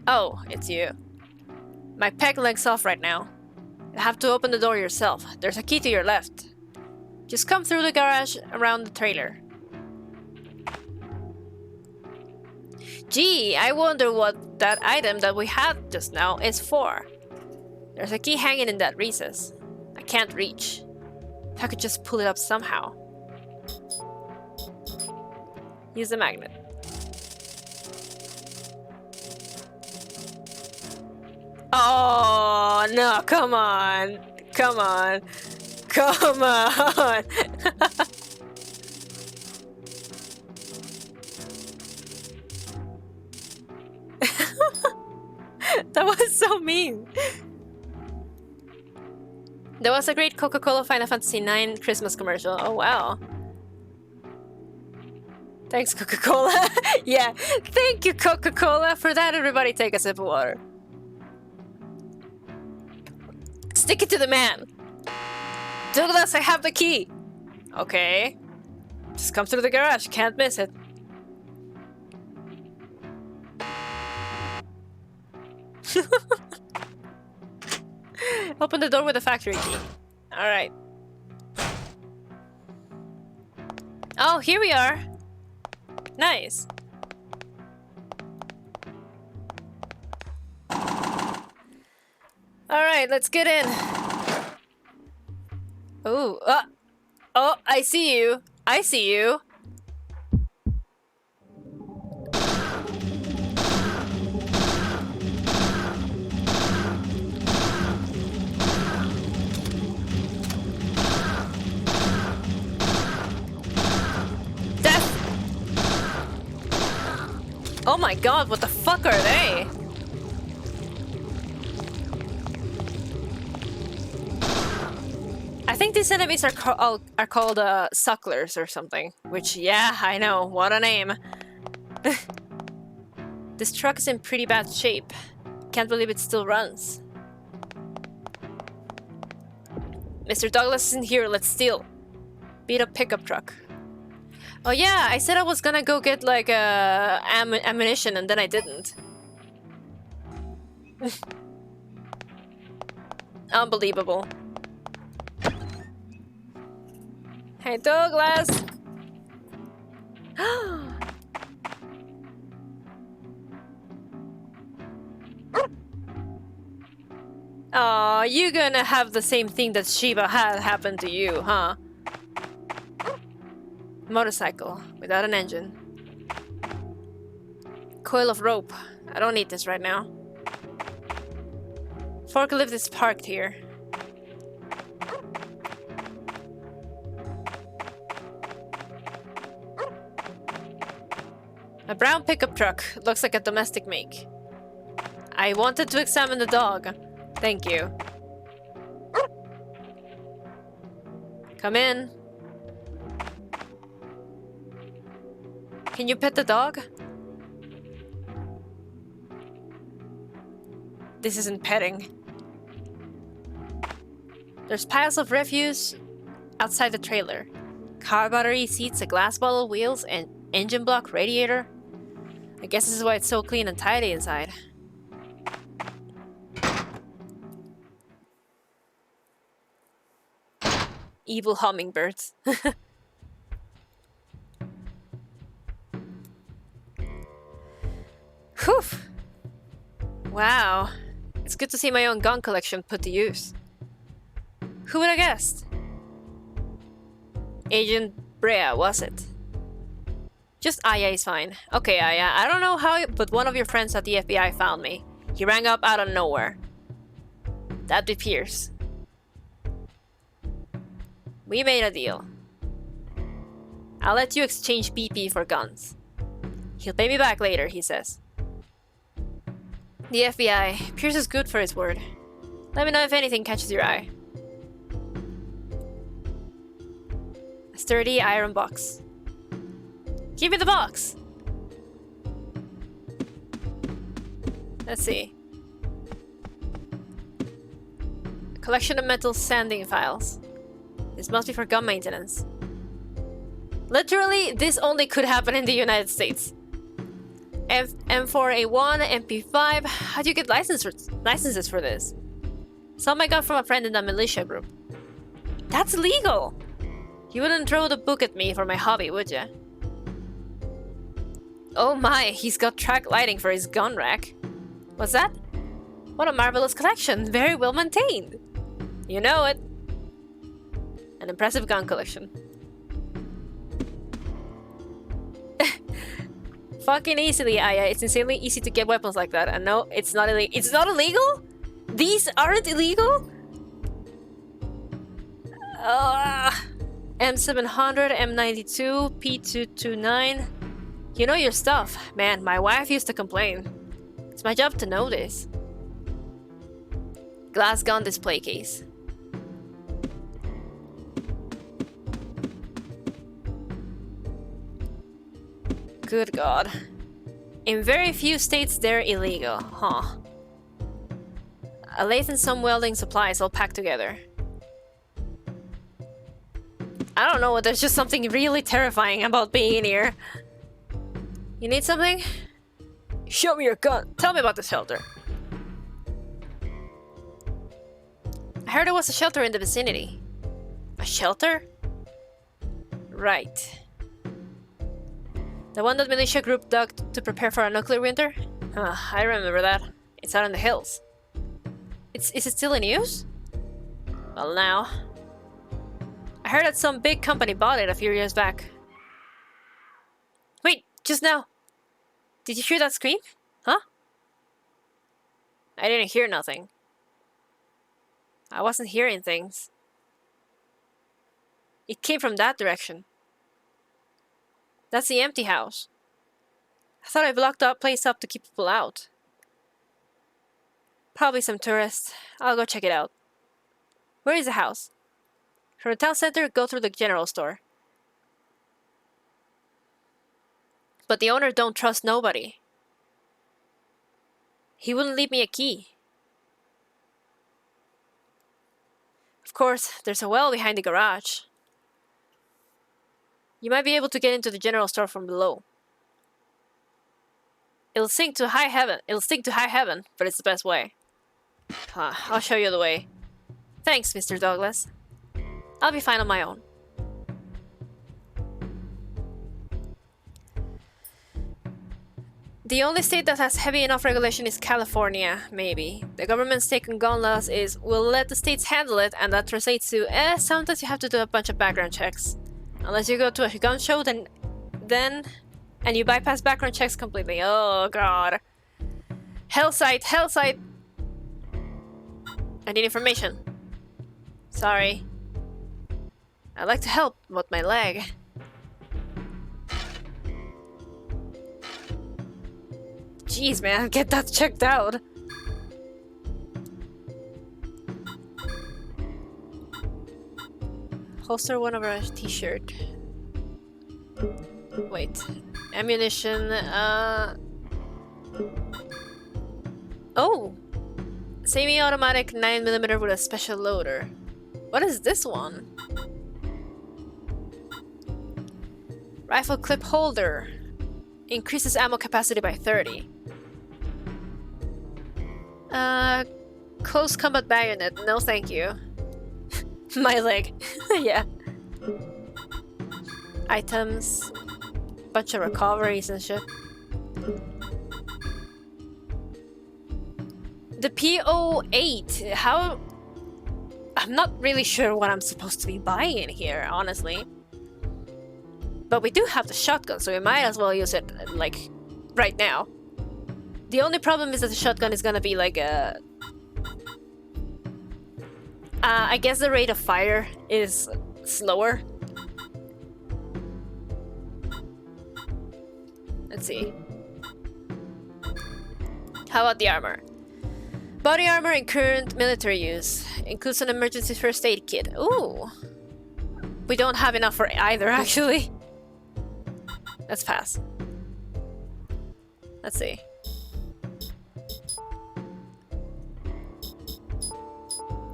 Oh, it's you. My peg leg's off right now. You have to open the door yourself. There's a key to your left. Just come through the garage around the trailer. Gee, I wonder what that item that we had just now is for. There's a key hanging in that recess. I can't reach. If I could just pull it up somehow. Use the magnet. Oh, no, come on. Come on. Come on. That was so mean. There was a great Coca-Cola Final Fantasy IX Christmas commercial. Oh, wow. Thanks, Coca-Cola. Yeah, thank you, Coca-Cola. For that, everybody take a sip of water. Stick it to the man. Douglas, I have the key. Okay. Just come through the garage. Can't miss it. Open the door with a factory key. Alright. Oh, here we are. Nice. Alright, let's get in. Ooh, oh, I see you. I see you. Oh my god, what the fuck are they? I think these enemies are called sucklers or something. Which, yeah, I know. What a name. This truck is in pretty bad shape. Can't believe it still runs. Mr. Douglas isn't here. Let's steal. Beat up pickup truck. Oh yeah, I said I was gonna go get like ammunition and then I didn't. Unbelievable. Hey Douglas! Aw, you gonna have the same thing that Shiba had happen to you, huh? Motorcycle, without an engine. Coil of rope. I don't need this right now. Forklift is parked here. A brown pickup truck. Looks like a domestic make. I wanted to examine the dog. Thank you. Come in. Can you pet the dog? This isn't petting. There's piles of refuse outside the trailer. Car battery, seats, a glass bottle, wheels, and engine block, radiator. I guess this is why it's so clean and tidy inside. Evil hummingbirds. Whew. Wow. It's good to see my own gun collection put to use. Who would have guessed? Agent Brea, was it? Just Aya is fine. Okay, Aya, I don't know how, but one of your friends at the FBI found me. He rang up out of nowhere. That'd be Pierce. We made a deal. I'll let you exchange BP for guns. He'll pay me back later, he says. The FBI. Pierce is good for his word. Let me know if anything catches your eye. A sturdy iron box. Give me the box! Let's see. A collection of metal sanding files. This must be for gun maintenance. Literally, this only could happen in the United States. M4A1, MP5. How do you get licenses for this? Some I got from a friend in the militia group. That's illegal! You wouldn't throw the book at me for my hobby, would you? Oh my, he's got track lighting for his gun rack. What's that? What a marvelous collection, very well maintained. You know it. An impressive gun collection. Fucking easily, Aya. It's insanely easy to get weapons like that. And no, it's not illegal. It's not illegal? These aren't illegal? M700, M92, P229. You know your stuff. Man, my wife used to complain. It's my job to know this. Glass gun display case. Good God. In very few states they're illegal, huh? A lathe and some welding supplies all packed together. I don't know, there's just something really terrifying about being here. You need something? Show me your gun. Tell me about the shelter. I heard there was a shelter in the vicinity. A shelter? Right. The one that militia group dug to prepare for a nuclear winter? I remember that. It's out in the hills. Is it still in use? Well, now. I heard that some big company bought it a few years back. Wait, just now. Did you hear that scream? Huh? I didn't hear nothing. I wasn't hearing things. It came from that direction. That's the empty house. I thought I blocked that place up to keep people out. Probably some tourists. I'll go check it out. Where is the house? From the town center, go through the general store. But the owner don't trust nobody. He wouldn't leave me a key. Of course, there's a well behind the garage. You might be able to get into the general store from below. It'll sink to high heaven, but it's the best way. I'll show you the way. Thanks, Mr. Douglas. I'll be fine on my own. The only state that has heavy enough regulation is California, maybe. The government's take on gun laws is, we'll let the states handle it, and that translates to, sometimes you have to do a bunch of background checks. Unless you go to a gun show, then and you bypass background checks completely. Oh god. Hell site! I need information. Sorry. I'd like to help, but my leg. Jeez, man, get that checked out. Holster one over a t-shirt. Wait. Ammunition, Oh! Semi-automatic 9mm with a special loader. What is this one? Rifle clip holder. Increases ammo capacity by 30. Close combat bayonet. No thank you. My leg. Yeah. Items. Bunch of recoveries and shit. The P08. How I'm not really sure what I'm supposed to be buying here, honestly. But we do have the shotgun, so we might as well use it, like, right now. The only problem is that the shotgun is gonna be like a... I guess the rate of fire is slower. Let's see. How about the armor? Body armor in current military use. Includes an emergency first aid kit. Ooh. We don't have enough for either, actually. Let's pass. Let's see.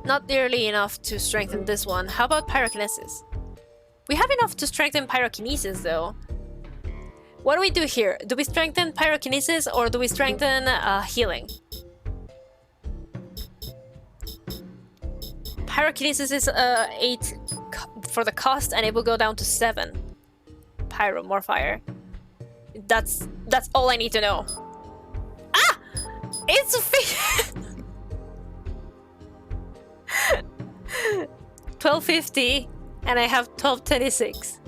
Not nearly enough to strengthen this one. How about pyrokinesis? We have enough to strengthen pyrokinesis, though. What do we do here? Do we strengthen pyrokinesis or do we strengthen healing? Pyrokinesis is 8 for the cost, and it will go down to 7. Pyro, more fire. That's all I need to know. Ah! It's sufficient! 1250, and I have 1226.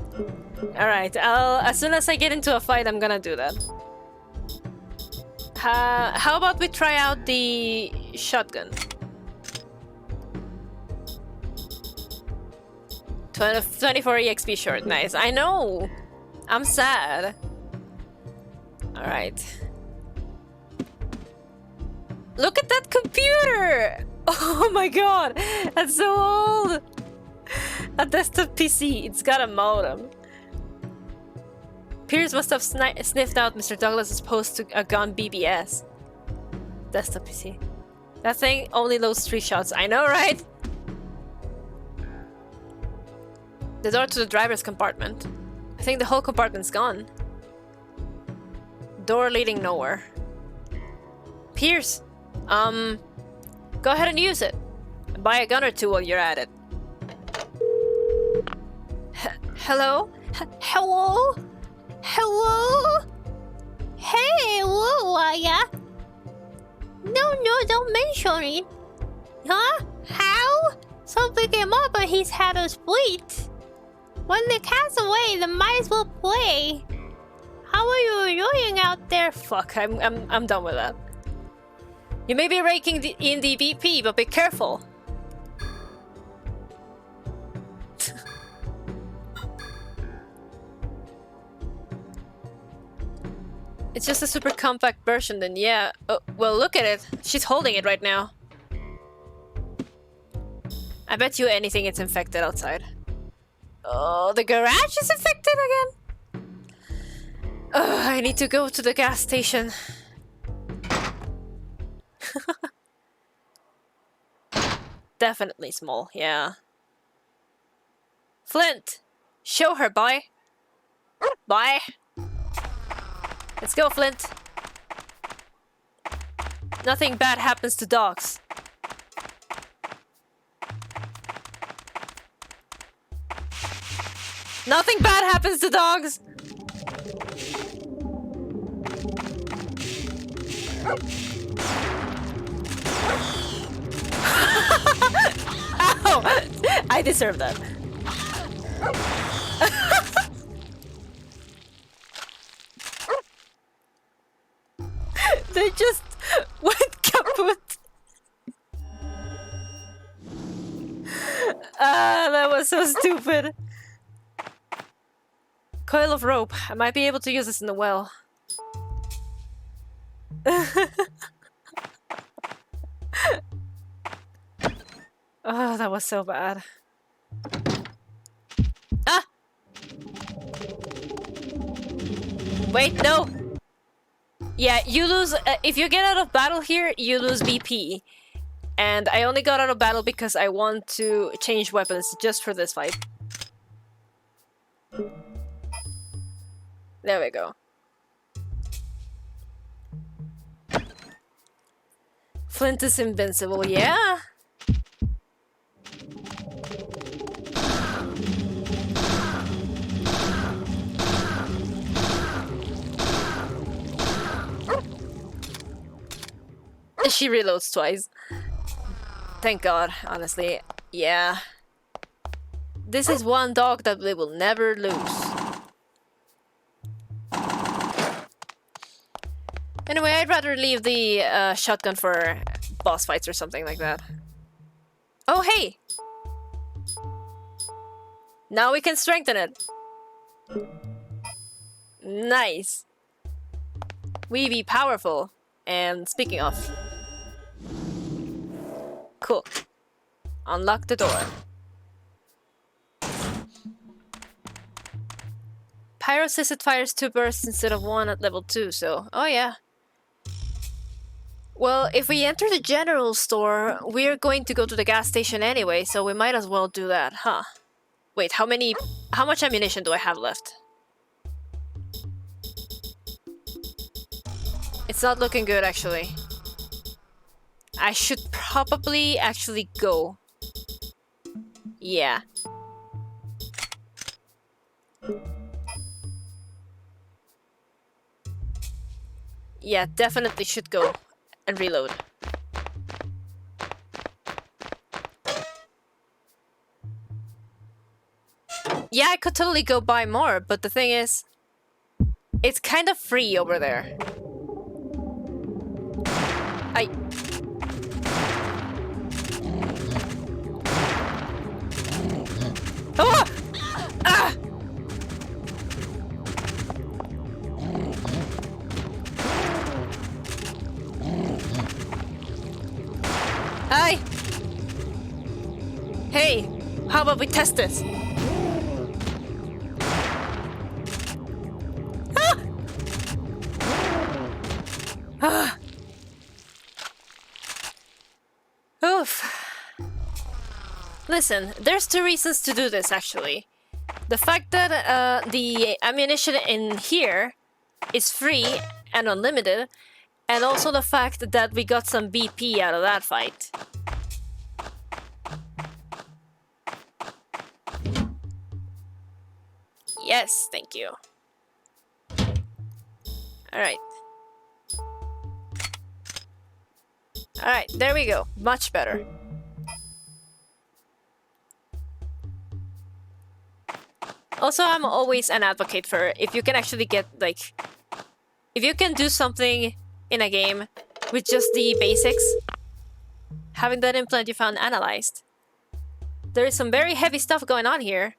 Alright, as soon as I get into a fight, I'm gonna do that. How about we try out the shotgun? 24 EXP short, nice. I know! I'm sad. Alright. Look at that computer! Oh my god! That's so old! A desktop PC, it's got a modem. Pierce must have sniffed out Mr. Douglas's post to a gun BBS. Desktop PC. That thing only loads 3 shots. I know, right? The door to the driver's compartment. I think the whole compartment's gone. Door leading nowhere. Pierce, go ahead and use it. Buy a gun or two while you're at it. Hello? Hello? Hello? Hey, who are ya? No, don't mention it. Huh? How? So pick him up, but he's had a split. When the cat's away, the mice will play. How are you enjoying out there? Fuck, I'm done with that. You may be raking in the BP, but be careful. It's just a super compact version, then yeah. Oh, well, look at it. She's holding it right now. I bet you anything it's infected outside. Oh, the garage is infected again? I need to go to the gas station. Definitely small, yeah. Flint! Show her, boy! Bye! Let's go, Flint! Nothing bad happens to dogs. Nothing bad happens to dogs! Ow! I deserve that. They just went kaput. That was so stupid. Coil of rope. I might be able to use this in the well. Oh, that was so bad. Ah! Wait, no! Yeah, you lose... if you get out of battle here, you lose BP. And I only got out of battle because I want to change weapons just for this fight. There we go. Flint is invincible, yeah? She reloads twice. Thank God, honestly. Yeah. This is one dog that they will never lose. Anyway, I'd rather leave the shotgun for boss fights or something like that. Oh, hey! Now we can strengthen it. Nice. We be powerful. And speaking of... Cool. Unlock the door. Pyro says it fires 2 bursts instead of 1 at level 2, so... Oh yeah. Well, if we enter the general store, we're going to go to the gas station anyway, so we might as well do that, huh? Wait, how much ammunition do I have left? It's not looking good, actually. I should probably actually go. Yeah. Yeah, definitely should go and reload. Yeah, I could totally go buy more, but the thing is, it's kind of free over there. Oh! Ah! Hi! Hey, how about we test this? Ah! Ah! Oof. Listen, there's 2 reasons to do this, actually. The fact that the ammunition in here is free and unlimited, and also the fact that we got some BP out of that fight. Yes, thank you. Alright. Alright, there we go. Much better. Also, I'm always an advocate for if you can actually get, like... If you can do something in a game with just the basics, having that implant you found analyzed. There is some very heavy stuff going on here.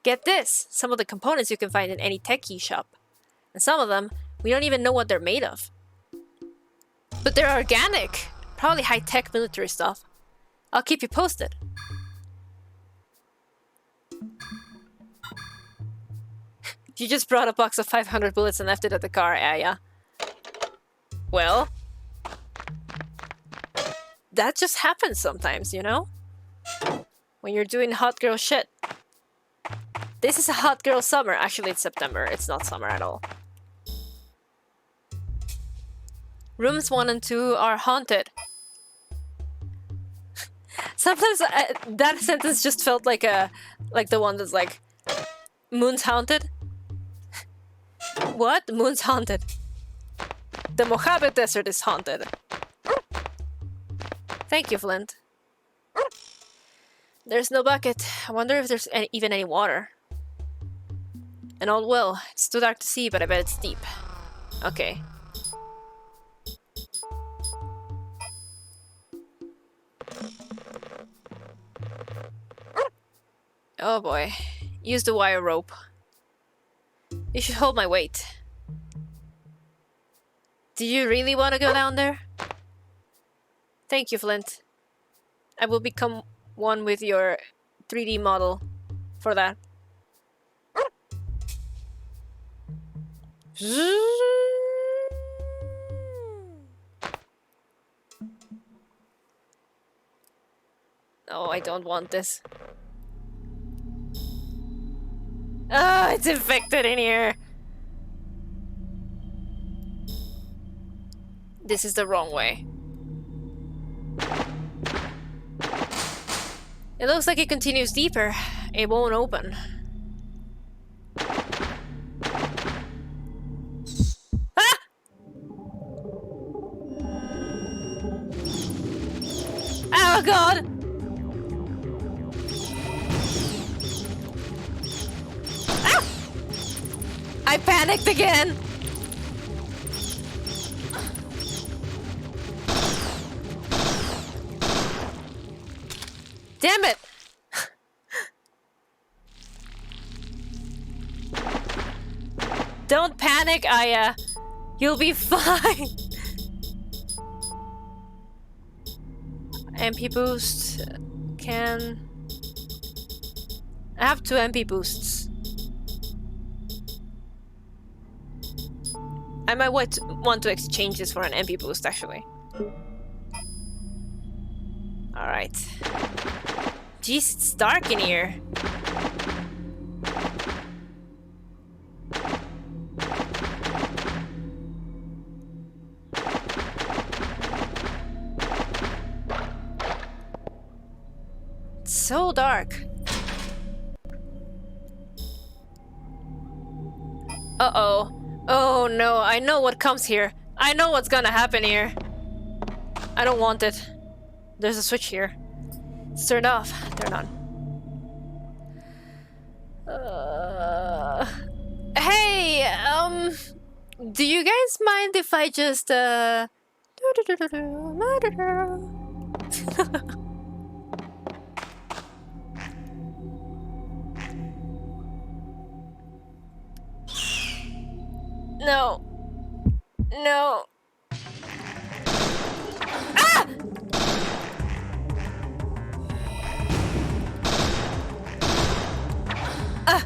Get this! Some of the components you can find in any techie shop. And some of them, we don't even know what they're made of. But they're organic! Probably high-tech military stuff. I'll keep you posted. You just brought a box of 500 bullets and left it at the car area. Well... that just happens sometimes, you know? When you're doing hot girl shit. This is a hot girl summer. Actually, it's September. It's not summer at all. Rooms 1 and 2 are haunted. Sometimes that sentence just felt like the one that's like, Moon's haunted? What? Moon's haunted. The Mojave Desert is haunted. Thank you, Flint. There's no bucket. I wonder if there's even any water. An old well. It's too dark to see, but I bet it's deep. Okay. Oh boy. Use the wire rope. You should hold my weight. Do you really want to go down there? Thank you, Flint. I will become one with your 3D model for that. Oh, I don't want this. Ah, it's infected in here. This is the wrong way. It looks like it continues deeper. It won't open. Ah! Oh god! I panicked again! Damn it! Don't panic, Aya. You'll be fine. MP boost can... I have 2 MP boosts. I might want to exchange this for an MP boost, actually. Alright. Jeez, it's dark in here. It's so dark. Uh-oh. Oh no, I know what comes here. I know what's gonna happen here. I don't want it. There's a switch here. It's turned off. Turn on. Hey, do you guys mind if I just, No. No. Ah!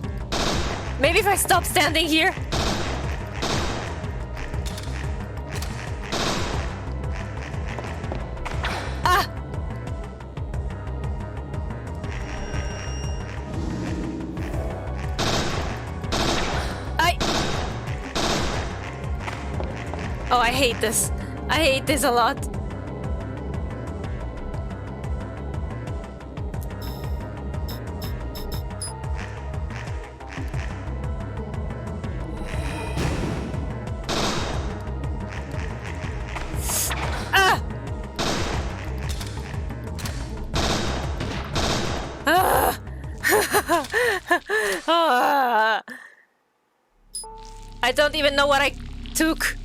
Maybe if I stop standing here. Ah! Oh, I hate this. I hate this a lot. Ah! Ah! Ah! I don't even know what I took.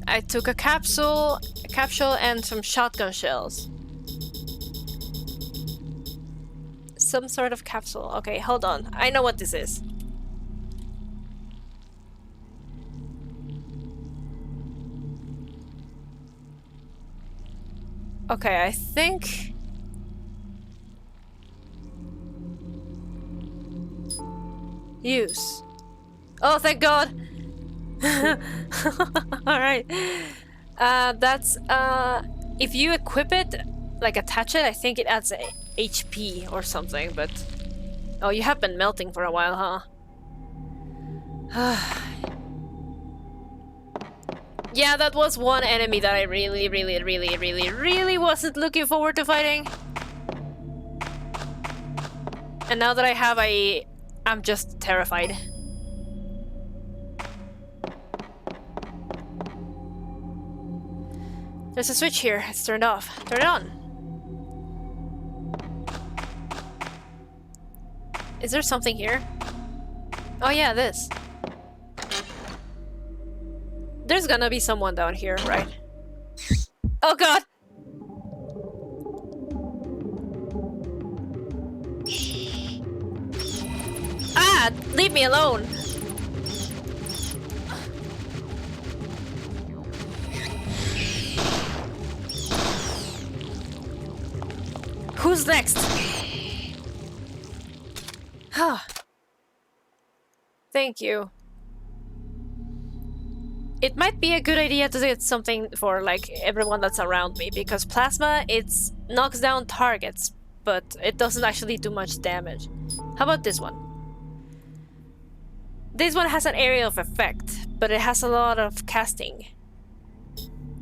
I took a capsule and some shotgun shells. Some sort of capsule. Okay, hold on. I know what this is. Okay, I think... Use. Oh, thank God! Alright. That's, if you equip it, like attach it, I think it adds a HP or something, but... Oh, you have been melting for a while, huh? Yeah, that was one enemy that I really wasn't looking forward to fighting. And now that I have, I'm just terrified. There's a switch here. It's turned off. Turn it on. Is there something here? Oh yeah, this. There's gonna be someone down here, right? Oh God! Ah! Leave me alone! Who's next? Thank you. It might be a good idea to get something for like everyone that's around me, because plasma, it knocks down targets, but it doesn't actually do much damage. How about this one? This one has an area of effect, but it has a lot of casting.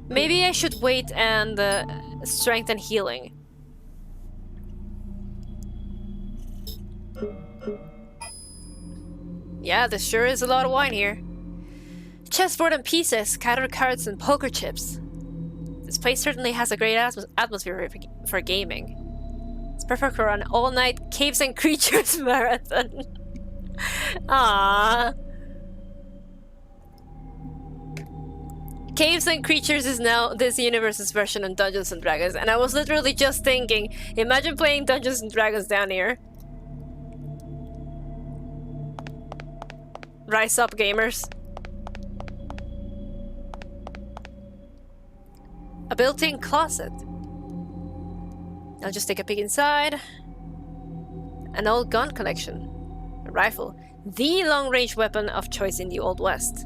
Maybe I should wait and strengthen healing. Yeah, there sure is a lot of wine here. Chessboard and pieces, scattered cards and poker chips. This place certainly has a great atmosphere for gaming. It's perfect for an all-night caves and creatures marathon. Ah. Caves and Creatures is now this universe's version of Dungeons and Dragons, and I was literally just thinking, imagine playing Dungeons and Dragons down here. Rise up, gamers. A built-in closet. I'll just take a peek inside. An old gun collection. A rifle. The long-range weapon of choice in the Old West.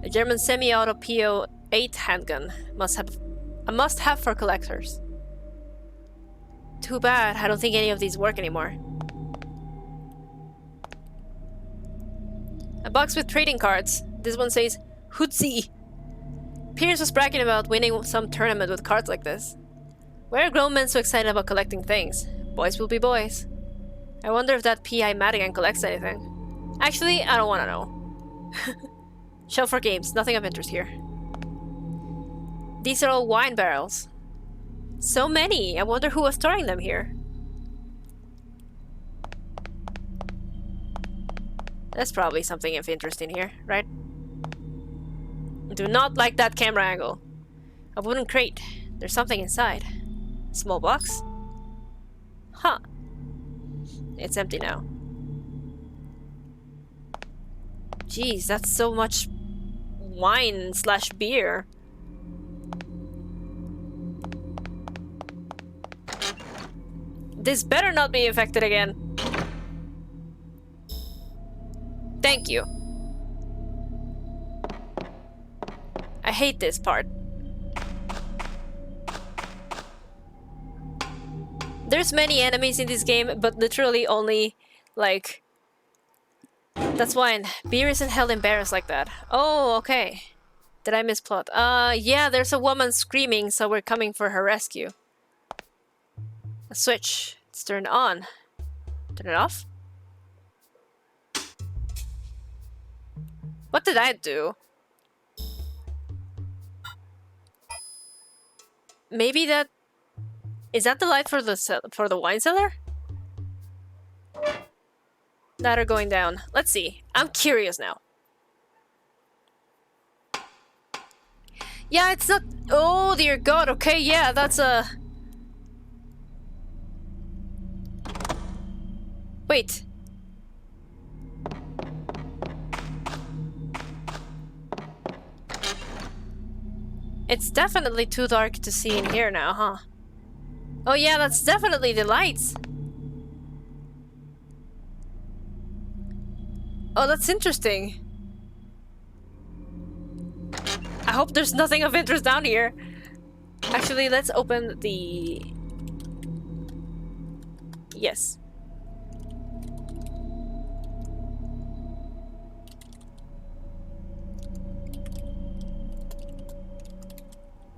A German semi-auto PO-8 handgun. A must-have for collectors. Too bad, I don't think any of these work anymore. A box with trading cards. This one says, Hootsie. Pierce was bragging about winning some tournament with cards like this. Why are grown men so excited about collecting things? Boys will be boys. I wonder if that PI Madigan collects anything. Actually, I don't want to know. Shelf for games, nothing of interest here. These are all wine barrels. So many! I wonder who was storing them here. There's probably something of interest in here, right? Do not like that camera angle. A wooden crate. There's something inside. Small box? Huh. It's empty now. Jeez, that's so much wine slash beer. This better not be infected again. Thank you. I hate this part. There's many enemies in this game, but literally only, like... That's wine. Beer isn't held in barrels like that. Oh, okay. Did I misplot? Yeah, there's a woman screaming, so we're coming for her rescue. A switch. It's turned on. Turn it off? What did I do? Maybe that... Is that the light for the wine cellar? Ladder going down. Let's see. I'm curious now. Yeah, it's not... Oh, dear God. Okay, yeah, that's a... Wait. It's definitely too dark to see in here now, huh? Oh yeah, that's definitely the lights. Oh, that's interesting. I hope there's nothing of interest down here. Actually, let's open the... Yes.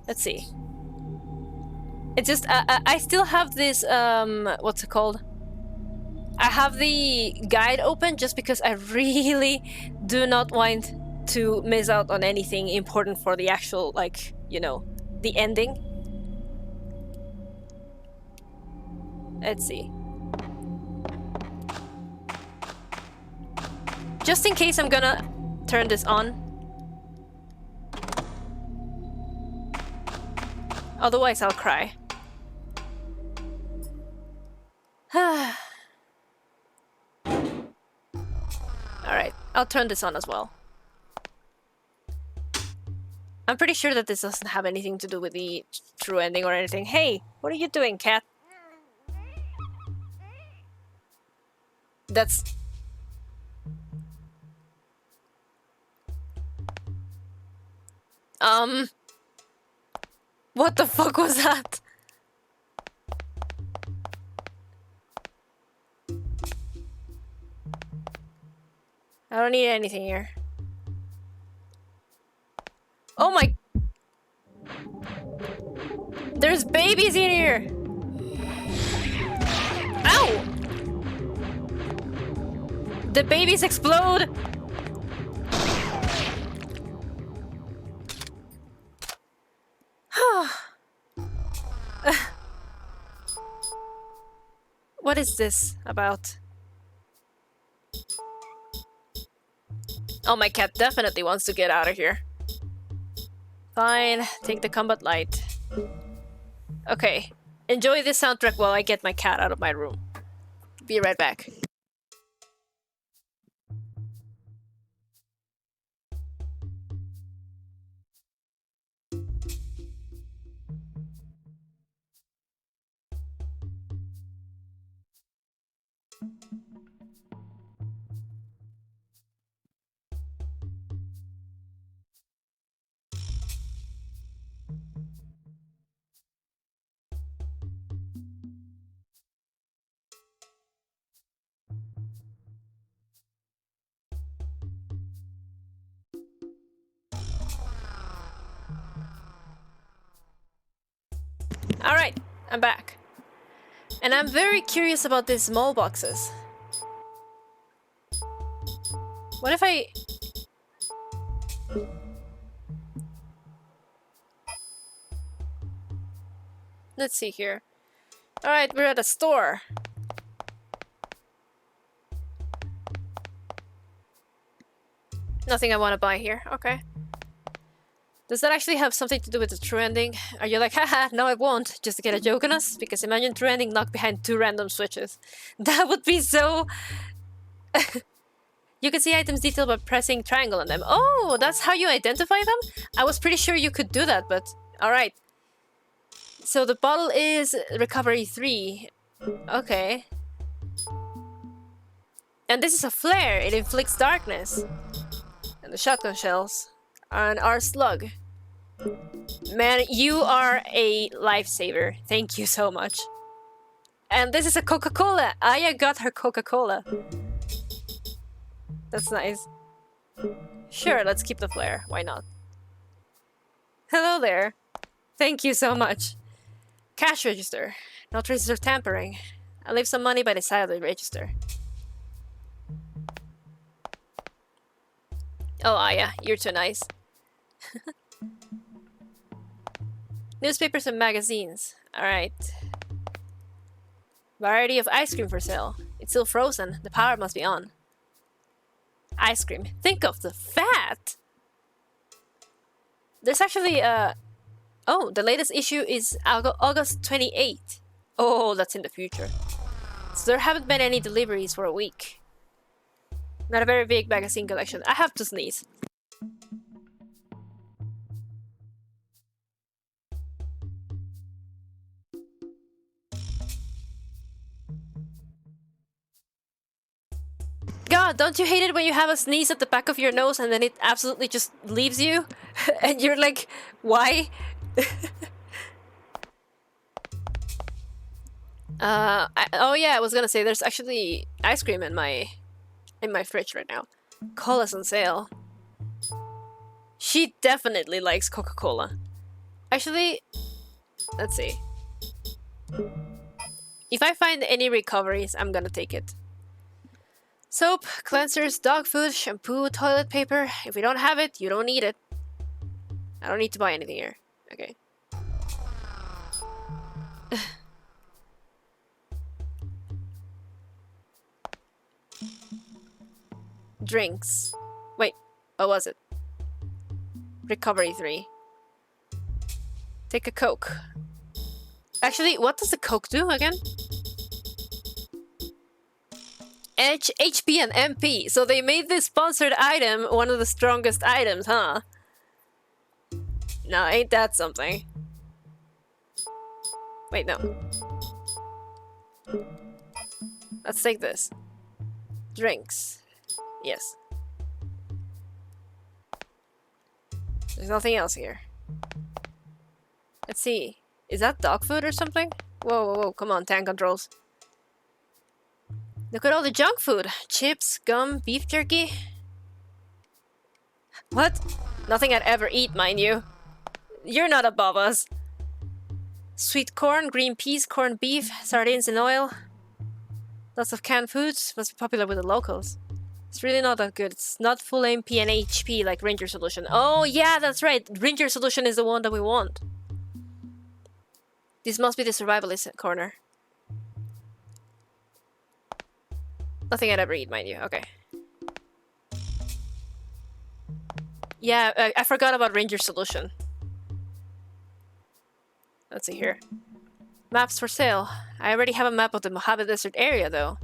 Let's see. It's just, I still have this, what's it called? I have the guide open just because I really do not want to miss out on anything important for the actual, like, you know, the ending. Let's see. Just in case I'm gonna turn this on. Otherwise, I'll cry. Alright, I'll turn this on as well. I'm pretty sure that this doesn't have anything to do with the true ending or anything. Hey, what are you doing, cat? That's... What the fuck was that? I don't need anything here. Oh my... There's babies in here! Ow! The babies explode! What is this about? Oh, my cat definitely wants to get out of here. Fine, take the combat light. Okay, enjoy this soundtrack while I get my cat out of my room. Be right back. Alright, I'm back. And I'm very curious about these small boxes. What if I... Let's see here. Alright, we're at a store. Nothing I want to buy here. Okay. Does that actually have something to do with the true ending? Are you like, haha, no I won't, just to get a joke on us? Because imagine true ending locked behind 2 random switches. That would be so... You can see items detailed by pressing triangle on them. Oh, that's how you identify them? I was pretty sure you could do that, but... Alright. So the bottle is recovery 3. Okay. And this is a flare. It inflicts darkness. And the shotgun shells are an R slug. Man, you are a lifesaver. Thank you so much. And this is a Coca-Cola. Aya got her Coca-Cola. That's nice. Sure, let's keep the flare. Why not? Hello there. Thank you so much. Cash register. No traces of tampering. I leave some money by the side of the register. Oh, Aya, you're too nice. Newspapers and magazines. Alright. Variety of ice cream for sale. It's still frozen. The power must be on. Ice cream. Think of the fat! There's actually oh, the latest issue is August 28th. Oh, that's in the future. So there haven't been any deliveries for a week. Not a very big magazine collection. I have to sneeze. God, don't you hate it when you have a sneeze at the back of your nose and then it absolutely just leaves you? And you're like, why? Oh yeah, I was gonna say there's actually ice cream in my fridge right now. Cola's on sale. She definitely likes Coca-Cola. Actually, let's see. If I find any recoveries, I'm gonna take it. Soap, cleansers, dog food, shampoo, toilet paper. If we don't have it, you don't need it. I don't need to buy anything here. Okay. Drinks. Wait, what was it? Recovery 3. Take a Coke. Actually, what does the Coke do again? HP and MP. So they made this sponsored item one of the strongest items, huh? No, ain't that something? Wait, no. Let's take this. Drinks. Yes. There's nothing else here. Let's see. Is that dog food or something? Whoa, whoa, whoa. Come on, tank controls. Look at all the junk food. Chips, gum, beef jerky. What? Nothing I'd ever eat, mind you. You're not above us. Sweet corn, green peas, corned beef, sardines in oil. Lots of canned foods. Must be popular with the locals. It's really not that good. It's not full MP and HP like Ranger Solution. Oh yeah, that's right. Ranger Solution is the one that we want. This must be the survivalist corner. Nothing I'd ever eat, mind you. Okay. Yeah, I forgot about Ranger Solution. Let's see here. Maps for sale. I already have a map of the Mojave Desert area, though.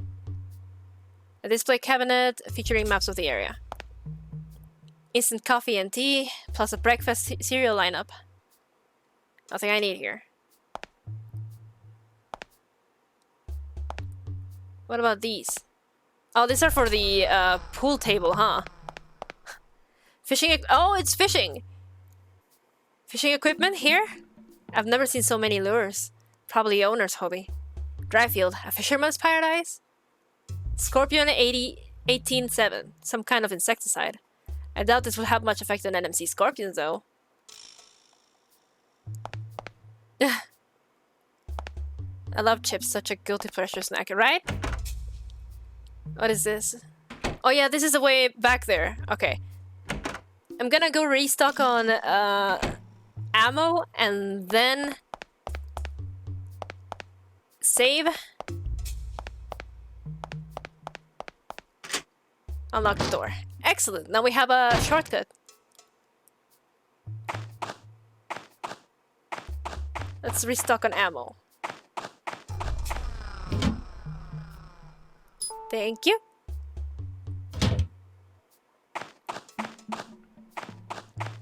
A display cabinet featuring maps of the area. Instant coffee and tea, plus a breakfast cereal lineup. Nothing I need here. What about these? Oh, these are for the pool table, huh? Fishing. Oh, it's fishing! Fishing equipment here? I've never seen so many lures. Probably owner's hobby. Dryfield, a fisherman's paradise? Scorpion 18-7, some kind of insecticide. I doubt this will have much effect on NMC scorpions, though. I love chips, such a guilty pleasure snack, right? What is this? Oh yeah, this is the way back there. Okay. I'm gonna go restock on ammo and then save. Unlock the door. Excellent. Now we have a shortcut. Let's restock on ammo. Thank you.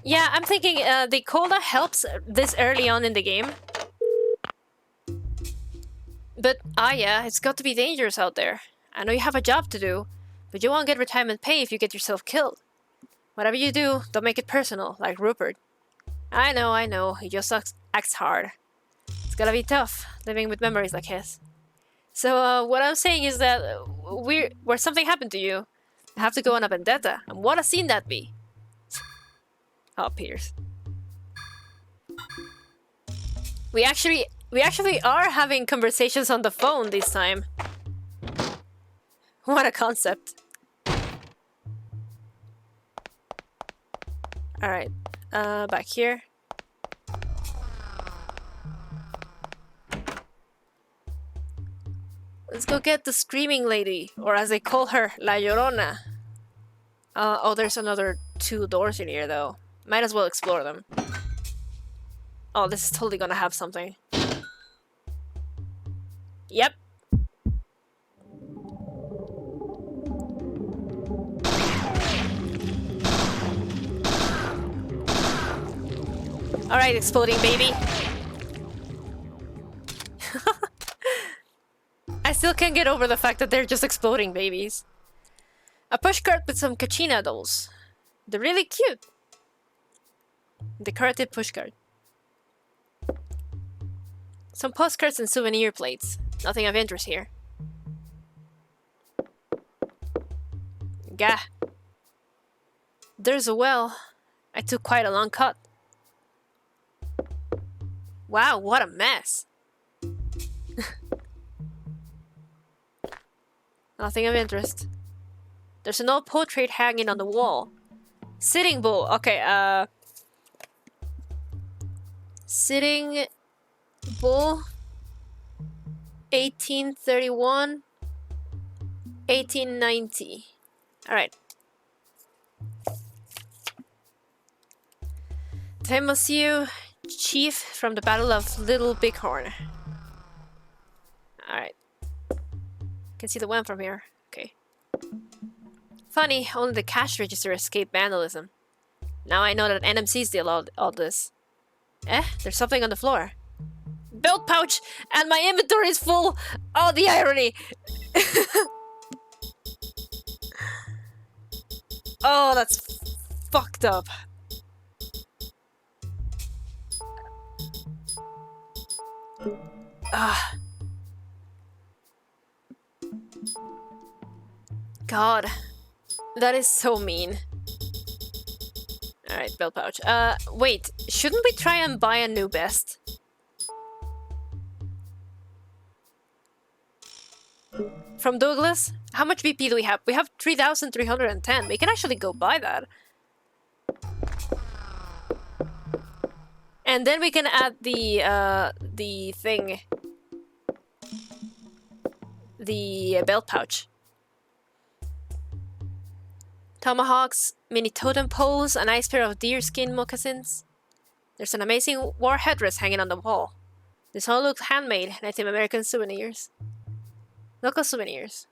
Yeah, I'm thinking the cola helps this early on in the game. But, yeah, it's got to be dangerous out there. I know you have a job to do, but you won't get retirement pay if you get yourself killed. Whatever you do, don't make it personal, like Rupert. I know, he just acts hard. It's gotta be tough, living with memories like his. So, what I'm saying is that where something happened to you, I have to go on a vendetta, and what a scene that be! Oh, Pierce. We actually are having conversations on the phone this time. What a concept. Alright, back here. Let's go get the screaming lady, or as they call her, La Llorona. Oh, there's another 2 doors in here, though. Might as well explore them. Oh, this is totally gonna have something. Yep. Alright, exploding baby. I still can't get over the fact that they're just exploding babies. A pushcart with some Kachina dolls. They're really cute. Decorative pushcart. Some postcards and souvenir plates. Nothing of interest here. Gah. There's a well. I took quite a long cut. Wow, what a mess. Nothing of interest. There's an old portrait hanging on the wall. Sitting Bull. Okay, Sitting Bull. 1831. 1890. Alright. Timothy, chief from the Battle of Little Bighorn. Alright. Can see the one from here. Okay. Funny, only the cash register escaped vandalism. Now I know that NMCs did all this. There's something on the floor. Belt pouch! And my inventory is full! Oh, the irony! Oh, that's fucked up. Ah. God. That is so mean. Alright, belt pouch. Wait. Shouldn't we try and buy a new vest? From Douglas? How much BP do we have? We have 3,310. We can actually go buy that. And then we can add the thing. The belt pouch. Tomahawks, mini totem poles, a nice pair of deerskin moccasins. There's an amazing war headdress hanging on the wall. This all looks handmade, Native American souvenirs. Local souvenirs.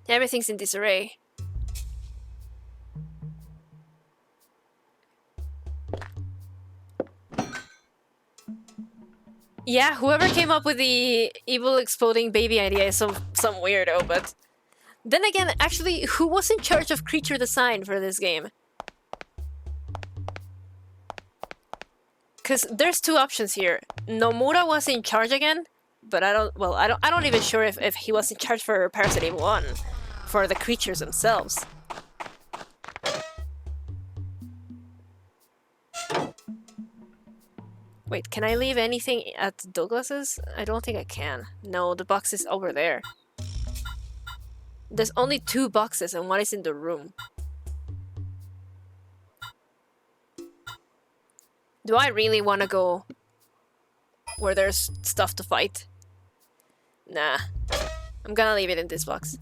Everything's in disarray. Yeah, whoever came up with the evil exploding baby idea is some weirdo, but... Then again, actually, who was in charge of creature design for this game? Because there's two options here. Nomura was in charge again, but I don't even sure if he was in charge for Parasite Eve I, for the creatures themselves. Wait, can I leave anything at Douglas's? I don't think I can. No, the box is over there. There's only 2 boxes and one is in the room. Do I really want to go where there's stuff to fight? Nah. I'm gonna leave it in this box.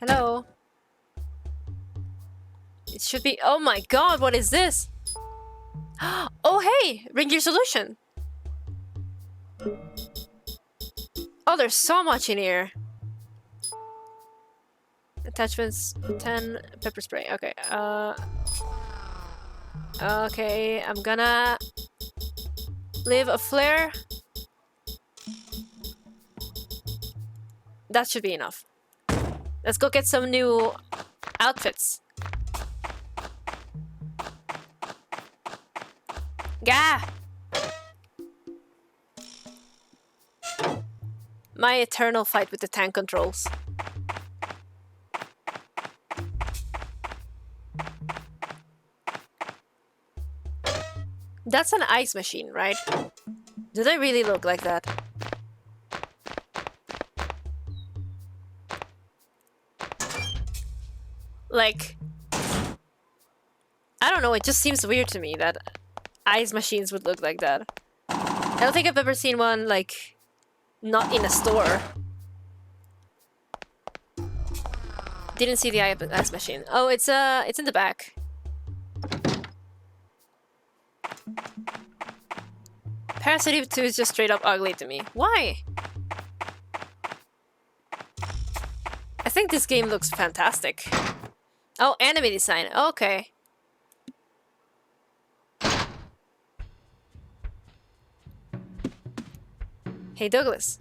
Hello? It should be... Oh my god, what is this? Oh hey! Ring your solution! Oh, there's so much in here. Attachments 10, pepper spray. Okay, okay, I'm gonna leave a flare. That should be enough. Let's go get some new outfits. Gah! My eternal fight with the tank controls. That's an ice machine, right? Do they really look like that? Like... I don't know, it just seems weird to me that ice machines would look like that. I don't think I've ever seen one, like, not in a store. Didn't see the ice machine. Oh, it's in the back. Parasite Eve II is just straight up ugly to me. Why? I think this game looks fantastic. Oh, enemy design. Okay. Hey Douglas.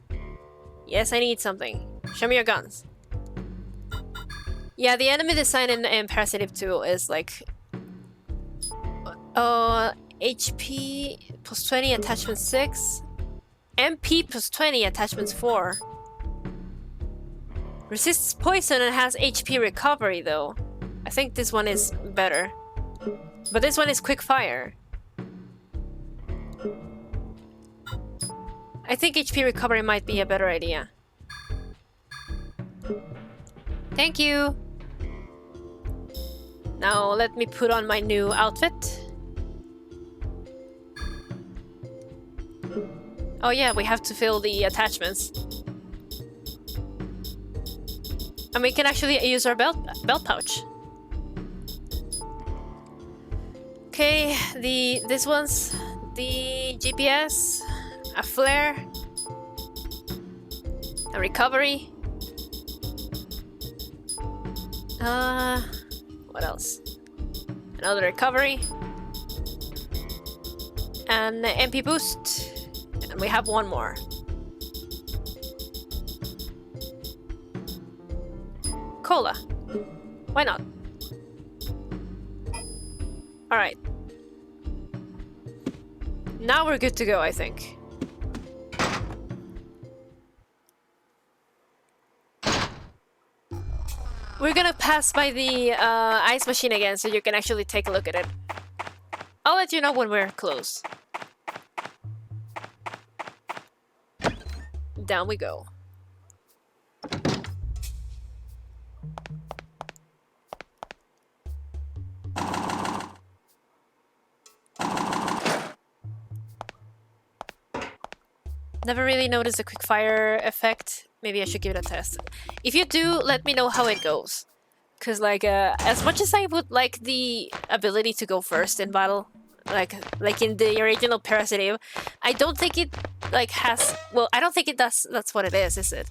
Yes, I need something. Show me your guns. Yeah, the enemy design in Parasite Eve II is like... HP plus 20, attachment 6. MP plus 20, attachment 4. Resists poison and has HP recovery though. I think this one is better. But this one is quick fire. I think HP recovery might be a better idea. Thank you! Now let me put on my new outfit. Oh yeah, we have to fill the attachments. And we can actually use our belt pouch. Okay, this one's the GPS, a flare, a recovery. What else? Another recovery. An MP boost. And we have one more. Cola. Why not? Alright. Now we're good to go, I think. We're gonna pass by the ice machine again so you can actually take a look at it. I'll let you know when we're close. Down we go. Never really noticed the quick fire effect. Maybe I should give it a test. If you do, let me know how it goes. Cause like as much as I would like the ability to go first in battle, like in the original Parasite Eve, I don't think it like has. Well, I don't think it does. That's what it is it?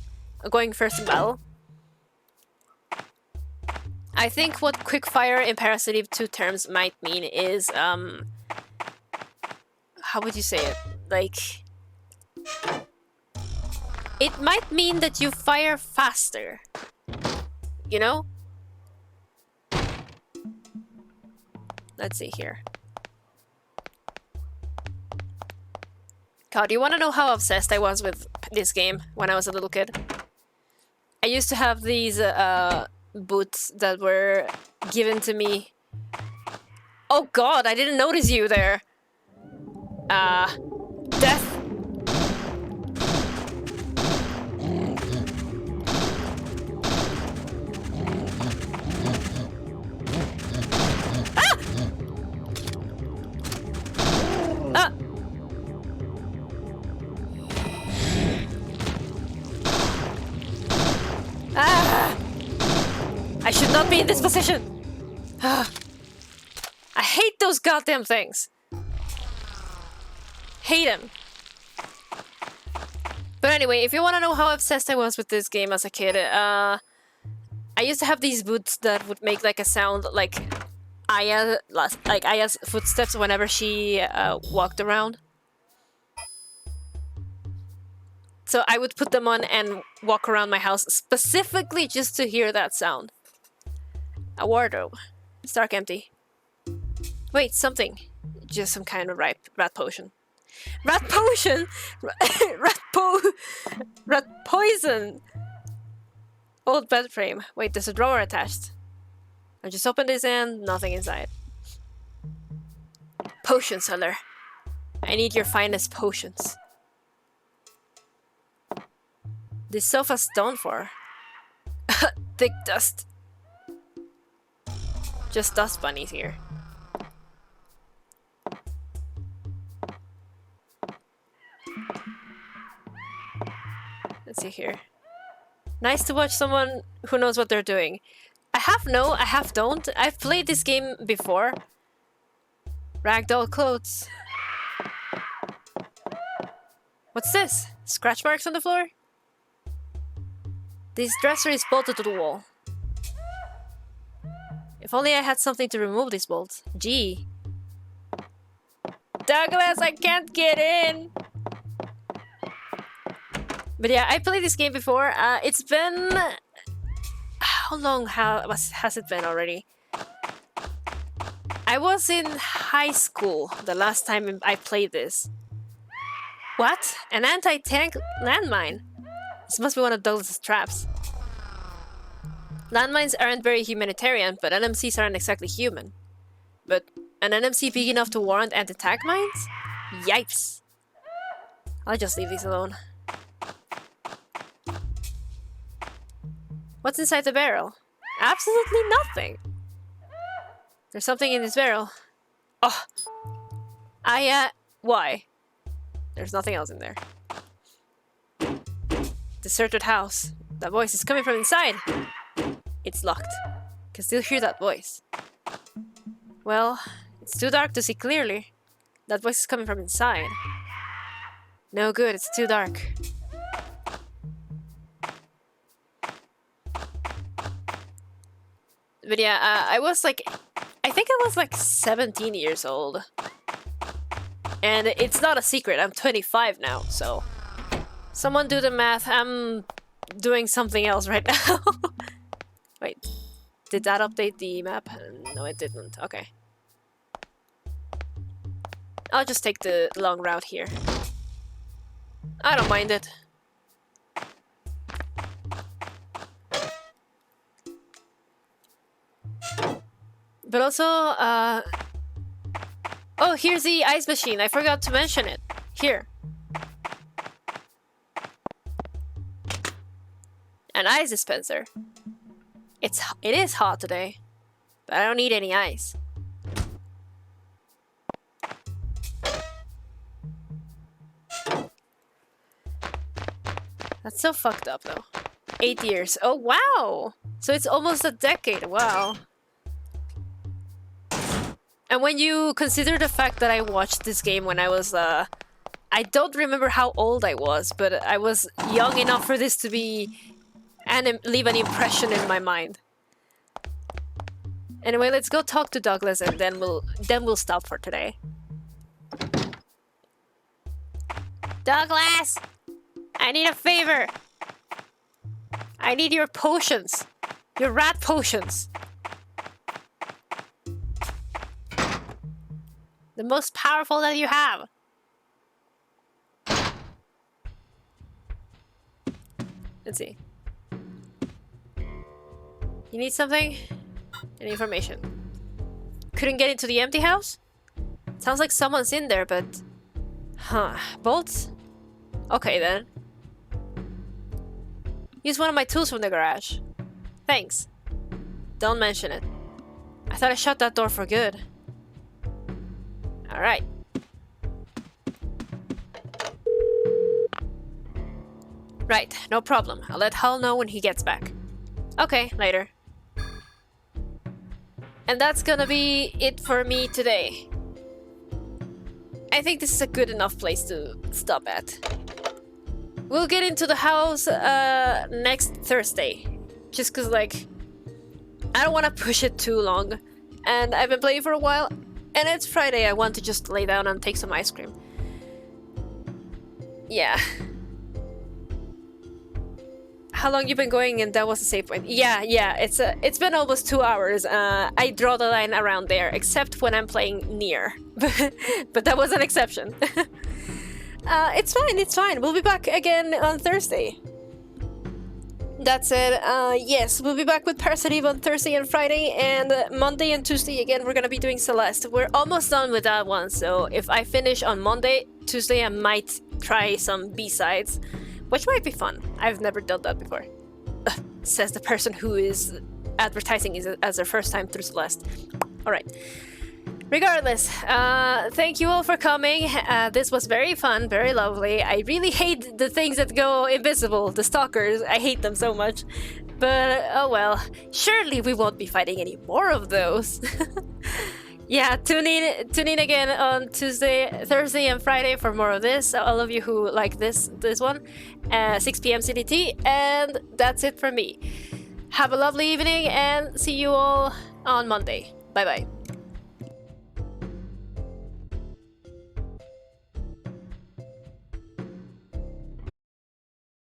Going first in battle. I think what quickfire in Parasite Eve II terms might mean is how would you say it? Like, it might mean that you fire faster. You know? Let's see here. God, do you want to know how obsessed I was with this game when I was a little kid? I used to have these boots that were given to me. Oh God, I didn't notice you there. Death. Ah! Ah! I should not be in this position. I hate those goddamn things. Hate them. But anyway, if you want to know how obsessed I was with this game as a kid, I used to have these boots that would make like a sound like Aya's footsteps whenever she walked around. So I would put them on and walk around my house specifically just to hear that sound. A wardrobe. It's dark empty. Wait, something. Just some kind of rat potion. Rat potion? Rat poison! Old bed frame. Wait, there's a drawer attached. I just opened this and nothing inside. Potion seller. I need your finest potions. This sofa's done for. Thick dust. Just dust bunnies here. Let's see here. Nice to watch someone who knows what they're doing. I have don't. I've played this game before. Ragdoll clothes. What's this? Scratch marks on the floor? This dresser is bolted to the wall. If only I had something to remove these bolts. Gee. Douglas, I can't get in! But yeah, I played this game before. It's been... How long has it been already? I was in high school the last time I played this. What? An anti-tank landmine? This must be one of Douglas's traps. Landmines aren't very humanitarian, but NMCs aren't exactly human. But an NMC big enough to warrant anti-tank mines? Yipes. I'll just leave these alone. What's inside the barrel? Absolutely nothing. There's something in this barrel. Oh. Why? There's nothing else in there. Deserted house. That voice is coming from inside. It's locked. Can still hear that voice. Well, it's too dark to see clearly. That voice is coming from inside. No good, it's too dark. But yeah, I think I was like 17 years old. And it's not a secret, I'm 25 now, so... Someone do the math, I'm doing something else right now. Wait, did that update the map? No, it didn't, okay. I'll just take the long route here. I don't mind it. But also, oh, here's the ice machine. I forgot to mention it. Here. An ice dispenser. It is hot today, but I don't need any ice. That's so fucked up, though. 8 years. Oh, wow! So it's almost a decade. Wow. And when you consider the fact that I watched this game when I was, I don't remember how old I was, but I was young enough for this to be... and leave an impression in my mind. Anyway, let's go talk to Douglas and then we'll stop for today. Douglas! I need a favor! I need your potions. Your rat potions. The most powerful that you have. Let's see. You need something? Any information? Couldn't get into the empty house? Sounds like someone's in there, but... Huh. Bolts? Okay, then. Use one of my tools from the garage. Thanks. Don't mention it. I thought I shut that door for good. Alright. Right, no problem. I'll let Hull know when he gets back. Okay, later. And that's gonna be it for me today. I think this is a good enough place to stop at. We'll get into the house next Thursday. Just cause like, I don't want to push it too long. And I've been playing for a while. And it's Friday, I want to just lay down and take some ice cream. Yeah. How long you been going and that was a save point? Yeah, it's been almost 2 hours. I draw the line around there, except when I'm playing near. But that was an exception. It's fine. We'll be back again on Thursday. That's it. Yes, we'll be back with Parasite Eve on Thursday and Friday, and Monday and Tuesday again we're gonna be doing Celeste. We're almost done with that one, so if I finish on Monday, Tuesday I might try some B-sides, which might be fun. I've never done that before. Says the person who is advertising it as their first time through Celeste. Alright. Regardless, thank you all for coming. This was very fun, very lovely. I really hate the things that go invisible, the stalkers. I hate them so much. But, oh well. Surely we won't be fighting any more of those. Yeah, tune in again on Tuesday, Thursday, and Friday for more of this. All of you who like this one, 6 p.m. CDT, and that's it from me. Have a lovely evening, and see you all on Monday. Bye bye.